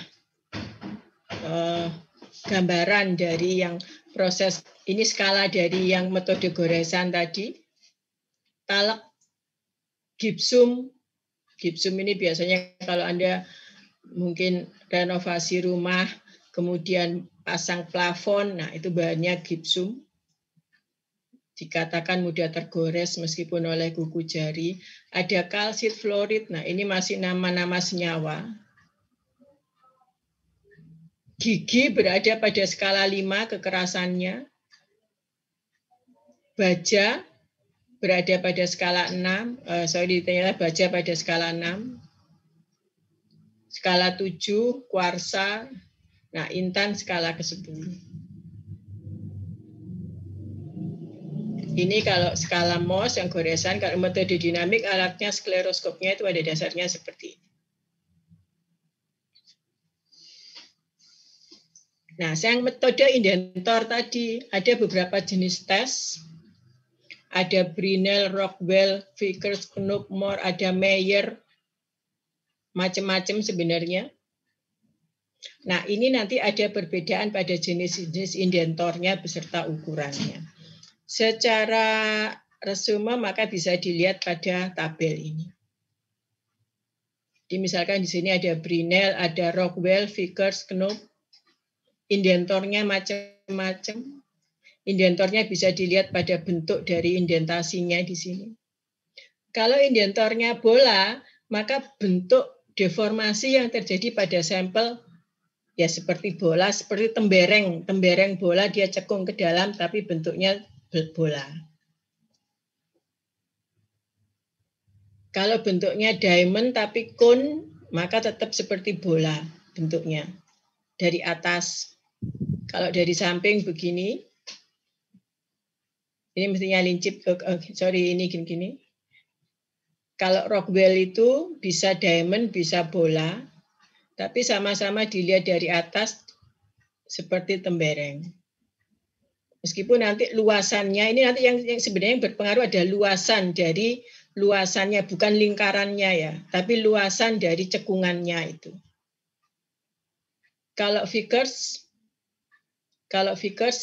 gambaran dari yang proses, ini skala dari yang metode goresan tadi. Talak, gipsum. Gipsum ini biasanya kalau Anda mungkin renovasi rumah, kemudian pasang plafon, nah itu bahannya gipsum. Dikatakan mudah tergores meskipun oleh kuku jari. Ada kalsit fluorid, nah ini masih nama-nama senyawa. Gigi berada pada skala 5 kekerasannya. Baja berada pada skala 6, baja pada skala 6. Skala 7, kuarsa. Nah, intan skala ke-10. Ini kalau skala Mohs yang goresan, kalau metode dinamik alatnya skleroskopnya itu pada dasarnya seperti ini. Nah, yang metode indentor tadi ada beberapa jenis tes. Ada Brinell, Rockwell, Vickers, Knopfler, ada Mayer, macam-macam sebenarnya. Nah, ini nanti ada perbedaan pada jenis-jenis indentornya beserta ukurannya. Secara resume maka bisa dilihat pada tabel ini. Jadi misalkan di sini ada Brinell, ada Rockwell, Vickers, Knoop, indentornya macam-macam. Indentornya bisa dilihat pada bentuk dari indentasinya di sini. Kalau indentornya bola, maka bentuk deformasi yang terjadi pada sampel ya seperti bola, seperti tembereng bola dia cekung ke dalam tapi bentuknya bola. Kalau bentuknya diamond tapi cone, maka tetap seperti bola bentuknya. Dari atas. Kalau dari samping begini. Ini mestinya lincip. Sorry, ini gini-gini. Kalau Rockwell itu bisa diamond, bisa bola. Tapi sama-sama dilihat dari atas seperti tembereng. Meskipun nanti luasannya, ini nanti yang sebenarnya yang berpengaruh ada luasan dari luasannya, bukan lingkarannya ya, tapi luasan dari cekungannya itu. Kalau Vickers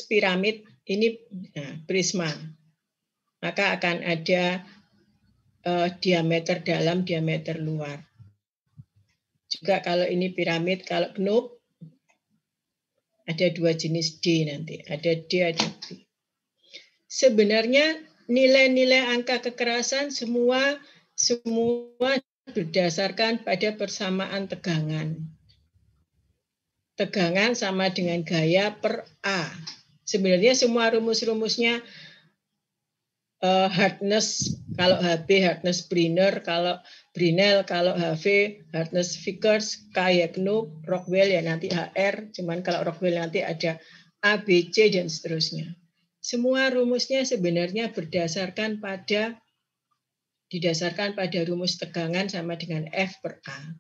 piramid ini prisma, maka akan ada diameter dalam, diameter luar. Juga kalau ini piramid, kalau Knoop ada 2 jenis D nanti, ada D, ada B. Sebenarnya nilai-nilai angka kekerasan semua berdasarkan pada persamaan tegangan. Tegangan sama dengan gaya per A. Sebenarnya semua rumus-rumusnya hardness, kalau HB hardness Brinell, kalau HV hardness Vickers, K ya Knoop, Rockwell ya nanti HR, cuman kalau Rockwell nanti ada A, B, C dan seterusnya. Semua rumusnya sebenarnya didasarkan pada rumus tegangan sama dengan F per A.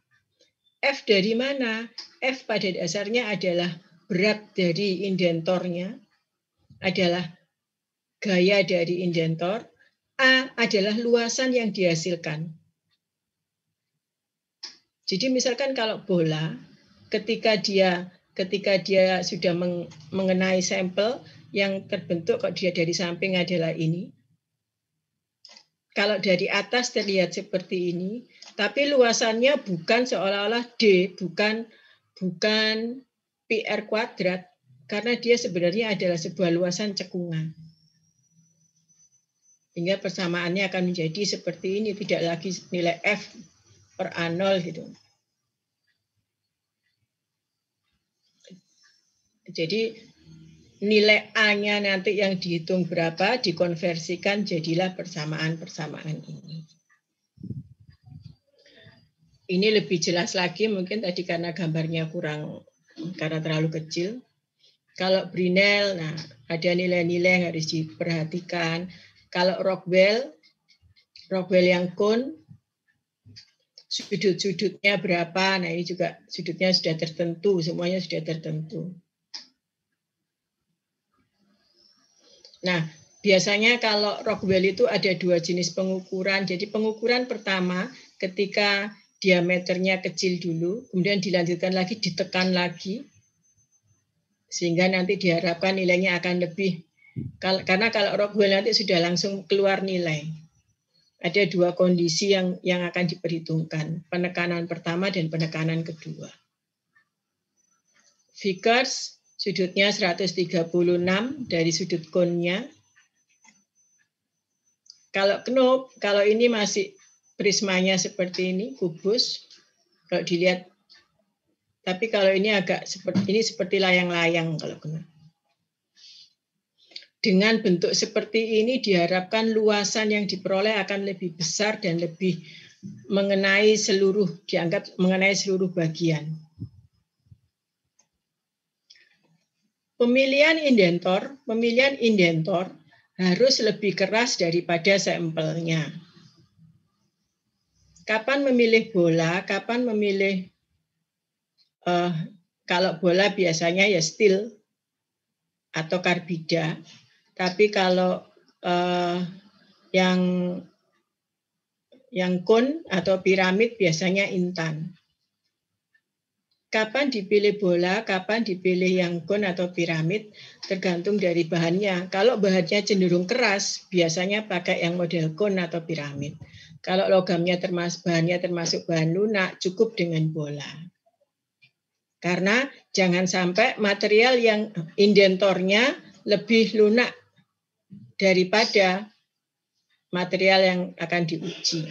F dari mana? F pada dasarnya adalah berat dari indentornya, adalah gaya dari indentor. A adalah luasan yang dihasilkan. Jadi misalkan kalau bola, ketika dia sudah mengenai sampel, yang terbentuk kalau dia dari samping adalah ini. Kalau dari atas terlihat seperti ini, tapi luasannya bukan seolah-olah D, bukan PR kuadrat, karena dia sebenarnya adalah sebuah luasan cekungan. Hingga persamaannya akan menjadi seperti ini, tidak lagi nilai F per A0 gitu. Jadi nilai A-nya nanti yang dihitung berapa, dikonversikan jadilah persamaan-persamaan ini. Ini lebih jelas lagi, mungkin tadi karena gambarnya karena terlalu kecil. Kalau Brinell, nah ada nilai-nilai yang harus diperhatikan. Kalau Rockwell yang cone, sudut-sudutnya berapa, nah ini juga sudutnya sudah tertentu, semuanya sudah tertentu. Nah, biasanya kalau Rockwell itu ada 2 jenis pengukuran. Jadi pengukuran pertama ketika diameternya kecil dulu, kemudian dilanjutkan lagi, ditekan lagi, sehingga nanti diharapkan nilainya akan lebih. Karena kalau Rockwell nanti sudah langsung keluar nilai. Ada 2 kondisi yang akan diperhitungkan, penekanan pertama dan penekanan kedua. Vickers sudutnya 136 dari sudut cone-nya. Kalau Knoop, kalau ini masih prismanya seperti ini, kubus. Kalau dilihat, tapi kalau ini agak seperti layang-layang kalau Knoop. Dengan bentuk seperti ini diharapkan luasan yang diperoleh akan lebih besar dan lebih dianggap mengenai seluruh bagian. Pemilihan indentor harus lebih keras daripada sampelnya. Kapan memilih bola? Kapan memilih kalau bola biasanya ya steel atau karbida. Tapi kalau yang cone atau piramid biasanya intan. kapan dipilih bola, kapan dipilih yang cone atau piramid, tergantung dari bahannya. Kalau bahannya cenderung keras, biasanya pakai yang model cone atau piramid. Kalau logamnya bahannya termasuk bahan lunak, cukup dengan bola. Karena jangan sampai material yang indentornya lebih lunak daripada material yang akan diuji.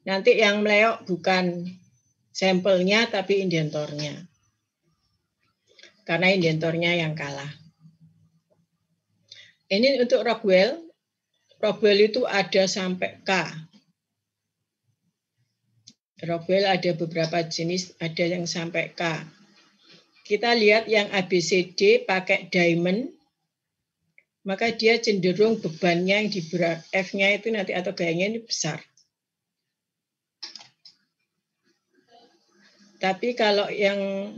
Nanti yang meleok bukan sampelnya tapi indentornya. Karena indentornya yang kalah. Ini untuk Rockwell. Rockwell itu ada sampai K. Rockwell ada beberapa jenis, ada yang sampai K. Kita lihat yang ABCD pakai diamond, maka dia cenderung bebannya yang di F-nya itu nanti atau gayanya ini besar. Tapi kalau yang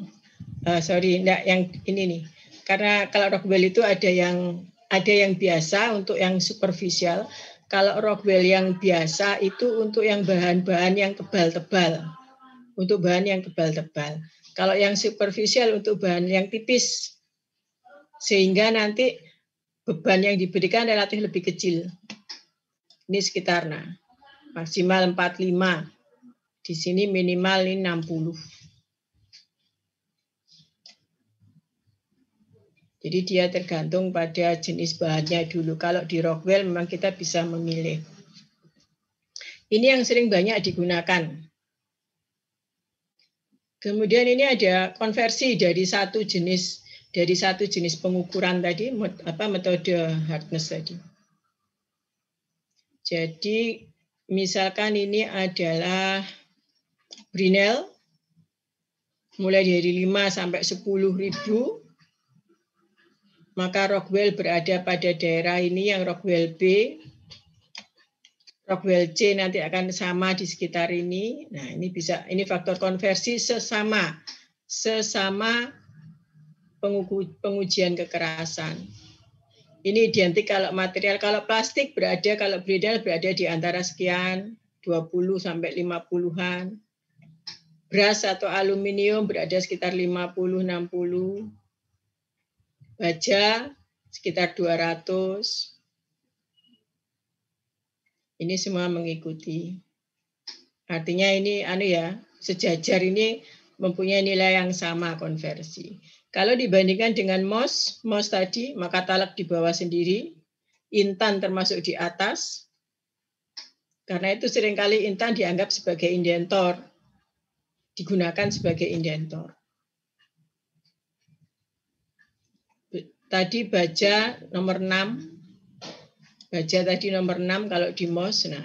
yang ini nih, karena kalau Rockwell itu ada yang biasa untuk yang superficial. Kalau Rockwell yang biasa itu untuk yang bahan-bahan yang tebal-tebal, untuk bahan yang tebal-tebal. Kalau yang superficial untuk bahan yang tipis, sehingga nanti beban yang diberikan relatif lebih kecil. Ini sekitar maksimal 45. Di sini minimal ini 60. Jadi dia tergantung pada jenis bahannya dulu. Kalau di Rockwell memang kita bisa memilih. Ini yang sering banyak digunakan. Kemudian ini ada konversi dari satu jenis pengukuran tadi, metode hardness tadi. Jadi misalkan ini adalah Brinell, mulai dari 5 sampai 10.000, maka Rockwell berada pada daerah ini yang Rockwell B, Rockwell C nanti akan sama di sekitar ini. Nah, ini faktor konversi sesama pengujian kekerasan. Ini identik kalau material, kalau plastik kalau Brinell berada di antara sekian 20 sampai 50-an. Beras atau aluminium berada sekitar 50-60. Baja sekitar 200. Ini semua mengikuti. Artinya ini sejajar ini mempunyai nilai yang sama konversi. Kalau dibandingkan dengan MOS tadi, maka talak di bawah sendiri, intan termasuk di atas. Karena itu seringkali intan dianggap sebagai indentor, digunakan sebagai indentor. Tadi baja nomor 6. Baja tadi nomor 6 kalau di MOS. Nah,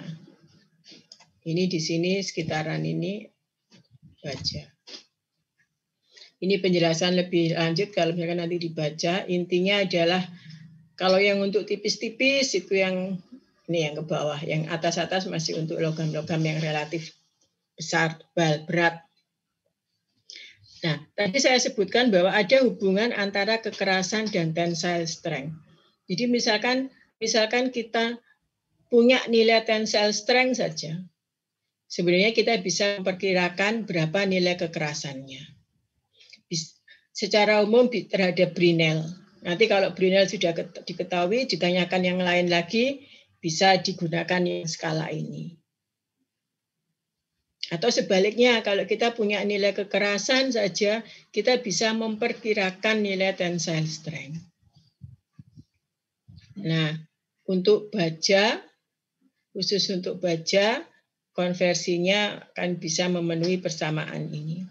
ini di sini sekitaran ini baja. Ini penjelasan lebih lanjut kalau misalkan nanti dibaca. Intinya adalah kalau yang untuk tipis-tipis itu yang ini yang ke bawah, yang atas-atas masih untuk logam-logam yang relatif besar, tebal, berat. Nah, tadi saya sebutkan bahwa ada hubungan antara kekerasan dan tensile strength. Jadi misalkan kita punya nilai tensile strength saja, sebenarnya kita bisa memperkirakan berapa nilai kekerasannya. Secara umum terhadap Brinell. Nanti kalau Brinell sudah diketahui, ditanyakan yang lain lagi, bisa digunakan yang skala ini. Atau sebaliknya, kalau kita punya nilai kekerasan saja, kita bisa memperkirakan nilai tensile strength. Nah, untuk baja, khusus untuk baja, konversinya akan bisa memenuhi persamaan ini.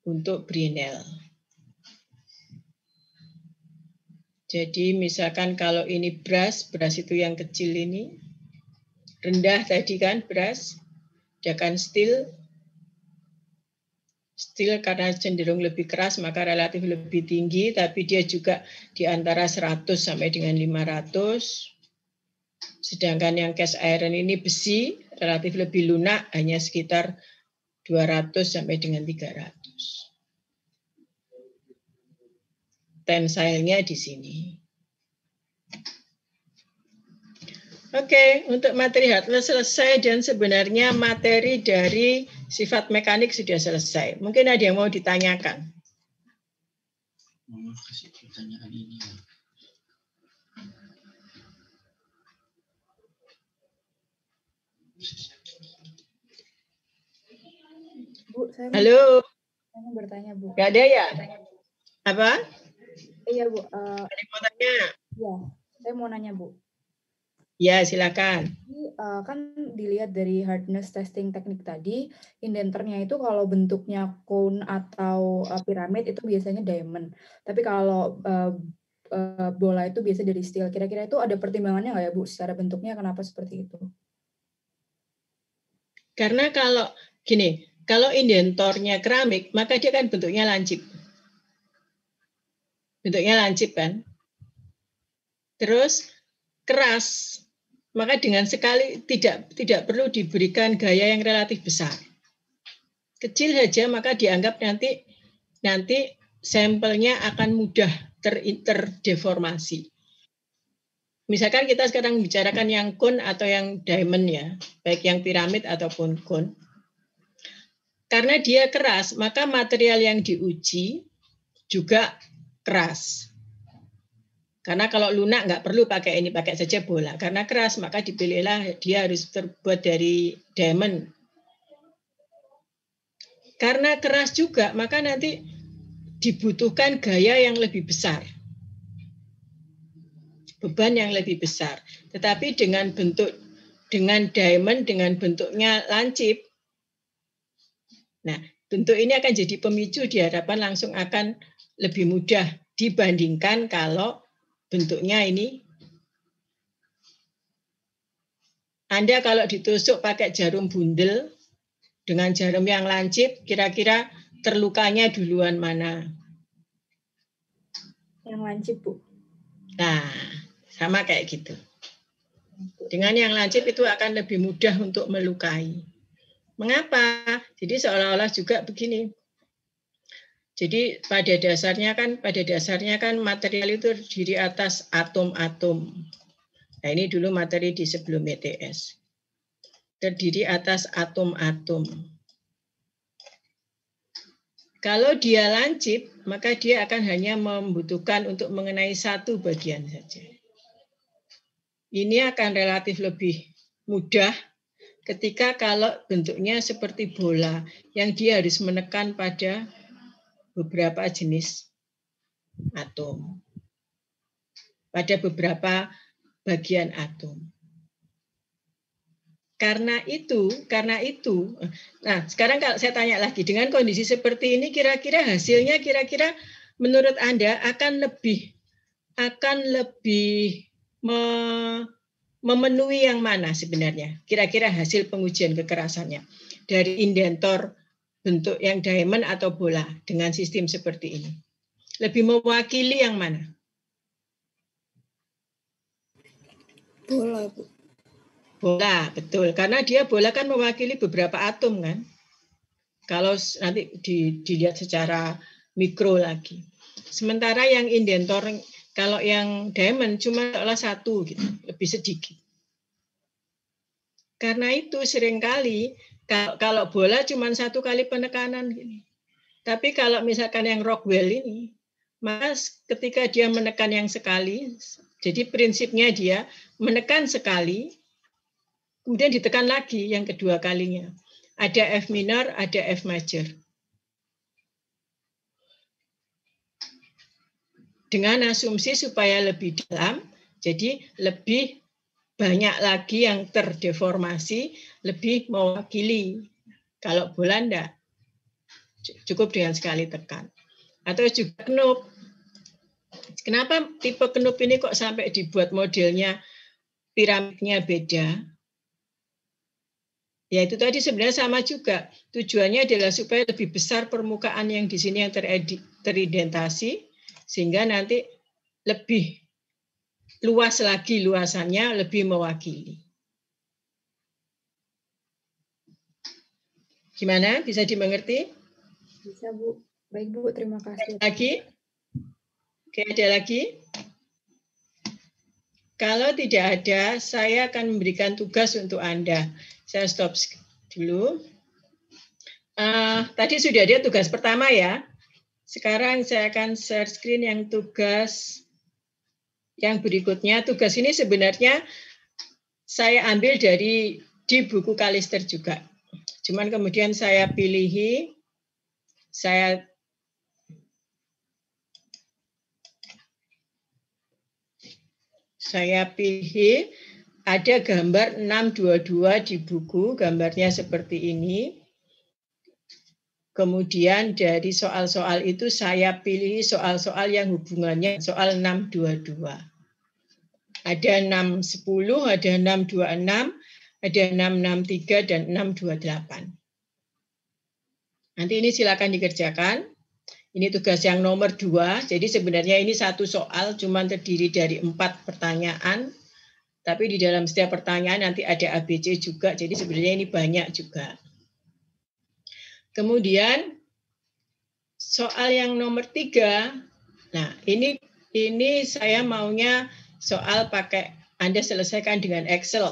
Untuk Brinell. Jadi misalkan kalau ini beras itu yang kecil ini, rendah tadi kan beras, sedangkan steel karena cenderung lebih keras maka relatif lebih tinggi, tapi dia juga di antara 100 sampai dengan 500. Sedangkan yang cast iron ini besi, relatif lebih lunak, hanya sekitar 200 sampai dengan 300. Tensile-nya di sini. Oke, untuk materi hardware selesai dan sebenarnya materi dari sifat mekanik sudah selesai. Mungkin ada yang mau ditanyakan. Mau kasih pertanyaan ini. Bu, saya Halo, mau bertanya, Bu. nggak ada ya? Apa? Iya, Bu. Ada yang mau tanya? Ya, saya mau nanya, Bu. Ya, silakan. Jadi, kan dilihat dari hardness testing teknik tadi, indenternya itu kalau bentuknya cone atau piramid itu biasanya diamond. Tapi kalau bola itu biasa dari steel. Kira-kira itu ada pertimbangannya nggak ya, Bu? Secara bentuknya kenapa seperti itu? Karena kalau gini, kalau indentornya keramik, maka dia kan bentuknya lancip. Bentuknya lancip kan? Terus keras, maka dengan sekali tidak perlu diberikan gaya yang relatif besar. Kecil saja maka dianggap nanti sampelnya akan mudah terdeformasi. Misalkan kita sekarang bicarakan yang cone atau yang diamond ya, baik yang piramid ataupun cone. Karena dia keras, maka material yang diuji juga keras. Karena kalau lunak nggak perlu pakai ini, pakai saja bola. Karena keras, maka dipilihlah dia harus terbuat dari diamond. Karena keras juga, maka nanti dibutuhkan gaya yang lebih besar. Beban yang lebih besar. Tetapi dengan diamond, dengan bentuknya lancip, nah bentuk ini akan jadi pemicu, diharapkan langsung akan lebih mudah dibandingkan kalau bentuknya ini. Anda kalau ditusuk pakai jarum bundel dengan jarum yang lancip, kira-kira terlukanya duluan mana? Yang lancip, Bu. Nah, sama kayak gitu. Dengan yang lancip itu akan lebih mudah untuk melukai. Mengapa? Jadi seolah-olah juga begini. Jadi pada dasarnya kan material itu terdiri atas atom-atom. Nah, ini dulu materi di sebelum ETS. Terdiri atas atom-atom. Kalau dia lancip, maka dia akan hanya membutuhkan untuk mengenai satu bagian saja. Ini akan relatif lebih mudah ketika kalau bentuknya seperti bola, yang dia harus menekan pada beberapa jenis atom, pada beberapa bagian atom. Karena itu, nah sekarang kalau saya tanya lagi, dengan kondisi seperti ini, kira-kira hasilnya menurut Anda akan lebih memenuhi yang mana sebenarnya? Kira-kira hasil pengujian kekerasannya dari indentor bentuk yang diamond atau bola dengan sistem seperti ini. Lebih mewakili yang mana? Bola, Bu. Bola, betul. Karena dia bola kan mewakili beberapa atom kan. Kalau nanti dilihat secara mikro lagi. Sementara yang indentor, kalau yang diamond cuma satu gitu, lebih sedikit. Karena itu seringkali kalau bola cuma satu kali penekanan gini. Tapi kalau misalkan yang Rockwell ini, maka ketika dia menekan yang sekali, jadi prinsipnya dia menekan sekali, kemudian ditekan lagi yang kedua kalinya. Ada F minor, ada F major. Dengan asumsi supaya lebih dalam, jadi lebih banyak lagi yang terdeformasi, lebih mewakili. Kalau bola enggak, cukup dengan sekali tekan. Atau juga knob. Kenapa tipe knob ini kok sampai dibuat modelnya piramidnya beda? Ya itu tadi sebenarnya sama juga. Tujuannya adalah supaya lebih besar permukaan yang di sini yang teridentasi, sehingga nanti lebih luas lagi luasannya, lebih mewakili. Gimana? Bisa dimengerti? Bisa, Bu. Baik, Bu. Terima kasih. Lagi? Oke, ada lagi? Kalau tidak ada, saya akan memberikan tugas untuk Anda. Saya stop dulu. Tadi sudah ada tugas pertama ya. Sekarang saya akan share screen yang tugas yang berikutnya. Tugas ini sebenarnya saya ambil di buku Kalister juga. Cuman kemudian saya pilih, saya pilih ada gambar 622 di buku, gambarnya seperti ini. Kemudian dari soal-soal itu saya pilih soal-soal yang hubungannya soal 622. Ada 610, ada 626, ada 663, dan 628. Nanti ini silakan dikerjakan. Ini tugas yang nomor 2. Jadi sebenarnya ini satu soal, cuma terdiri dari 4 pertanyaan. Tapi di dalam setiap pertanyaan nanti ada ABC juga. Jadi sebenarnya ini banyak juga. Kemudian soal yang nomor 3. Nah, ini saya maunya soal pakai Anda selesaikan dengan Excel.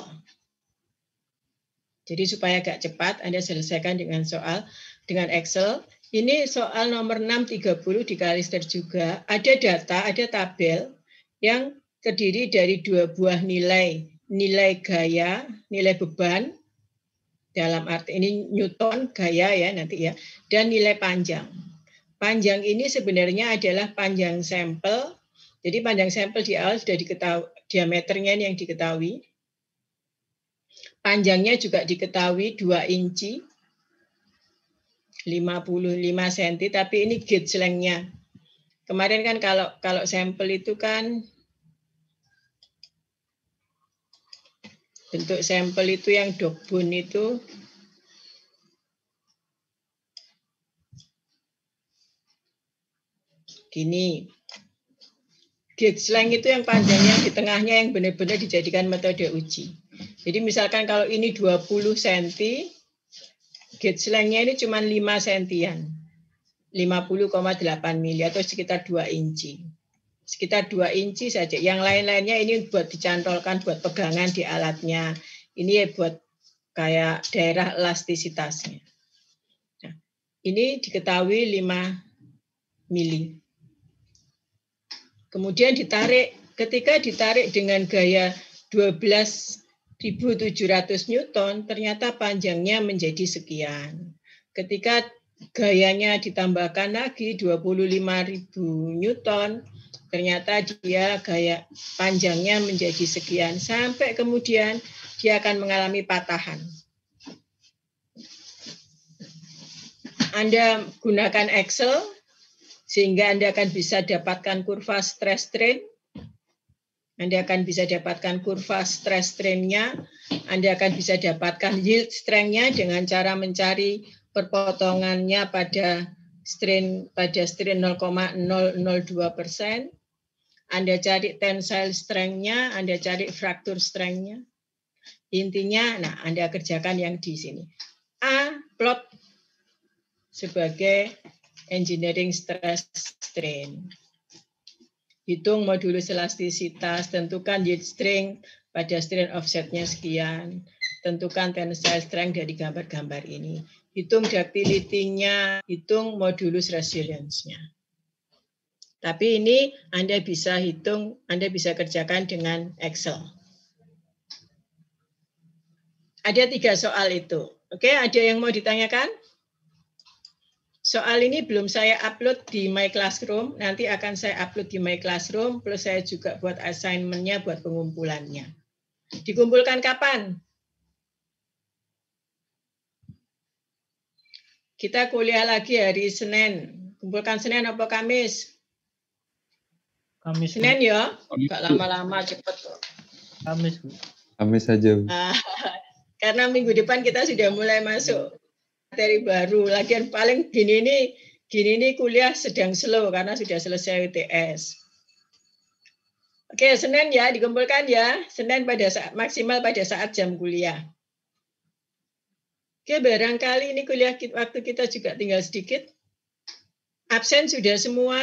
Jadi supaya agak cepat Anda selesaikan dengan Excel. Ini soal nomor 630 di Kalister juga. Ada data, ada tabel yang terdiri dari 2 buah nilai. Nilai gaya, nilai beban, dalam arti ini Newton, gaya ya nanti ya. Dan nilai panjang. Panjang ini sebenarnya adalah panjang sampel. Jadi panjang sampel di awal sudah diketahui, diameternya ini yang diketahui. Panjangnya juga diketahui 2 inci. 55 cm, tapi ini gauge length-nya. Kemarin kan kalau sampel itu kan bentuk sampel itu yang dog bone itu gini. Gauge length itu yang panjangnya di tengahnya yang benar-benar dijadikan metode uji. Jadi misalkan kalau ini 20 cm, gauge length-nya ini cuma 5 cm-an. 50,8 mili atau sekitar 2 inci. Sekitar 2 inci saja. Yang lain-lainnya ini buat dicantolkan, buat pegangan di alatnya. Ini ya buat kayak daerah elastisitasnya. Nah, ini diketahui 5 mili. Kemudian ketika ditarik dengan gaya 12.700 Newton, ternyata panjangnya menjadi sekian. Ketika gayanya ditambahkan lagi 25.000 Newton, ternyata dia gaya panjangnya menjadi sekian. Sampai kemudian dia akan mengalami patahan. Anda gunakan Excel, sehingga Anda akan bisa dapatkan kurva stress strain. Anda akan bisa dapatkan kurva stress strain-nya. Anda akan bisa dapatkan yield strength-nya dengan cara mencari perpotongannya pada strain 0,002%. Anda cari tensile strength-nya, Anda cari fracture strength-nya. Intinya, nah Anda kerjakan yang di sini. A, plot sebagai engineering stress strain. Hitung modulus elastisitas, tentukan yield strength pada strain offsetnya sekian. Tentukan tensile strength dari gambar-gambar ini. Hitung ductility-nya, hitung modulus resilience-nya. Tapi ini Anda bisa hitung, Anda bisa kerjakan dengan Excel. Ada 3 soal itu. Oke, ada yang mau ditanyakan? Soal ini belum saya upload di My Classroom, nanti akan saya upload di My Classroom, plus saya juga buat assignment-nya, buat pengumpulannya. Dikumpulkan kapan? Kita kuliah lagi hari Senin. Kumpulkan Senin apa Kamis? Kamis, Senin ya? Enggak lama-lama, cepet kok. Kamis, Bu. Kamis saja. Bu. Karena minggu depan kita sudah mulai masuk materi baru. Lagian paling gini nih kuliah sedang slow karena sudah selesai UTS. Oke, Senin ya dikumpulkan ya. Senin maksimal pada saat jam kuliah. Oke, barangkali ini kuliah waktu kita juga tinggal sedikit. Absen sudah semua?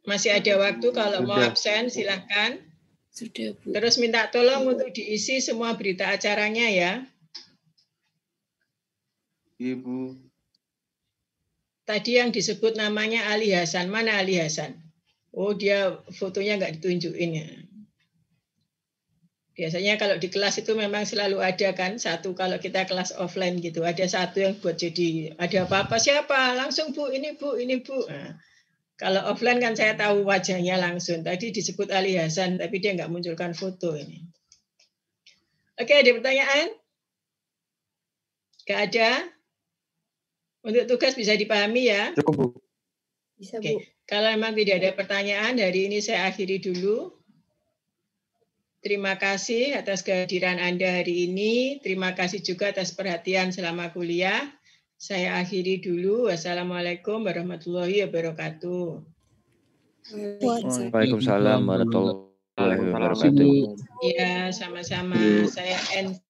Masih ada waktu, kalau mau Sudah. absen silahkan. Sudah, Bu. Terus minta tolong untuk diisi semua berita acaranya ya. Ibu. Tadi yang disebut namanya Ali Hasan. Mana Ali Hasan? Oh, dia fotonya nggak ditunjukin ya. Biasanya kalau di kelas itu memang selalu ada kan, satu kalau kita kelas offline gitu, ada satu yang buat jadi ada apa-apa siapa, langsung Bu, ini Bu, ini Bu. Nah, kalau offline kan saya tahu wajahnya langsung. Tadi disebut Ali Hasan, tapi dia nggak munculkan foto ini. Oke, ada pertanyaan? Nggak ada? Untuk tugas bisa dipahami ya? Cukup, Bu. Bisa, Oke, Bu. kalau memang tidak ada pertanyaan, hari ini saya akhiri dulu. Terima kasih atas kehadiran Anda hari ini. Terima kasih juga atas perhatian selama kuliah. Saya akhiri dulu. Wassalamualaikum warahmatullahi wabarakatuh. Waalaikumsalam warahmatullahi wabarakatuh. Ya, sama-sama. Saya end.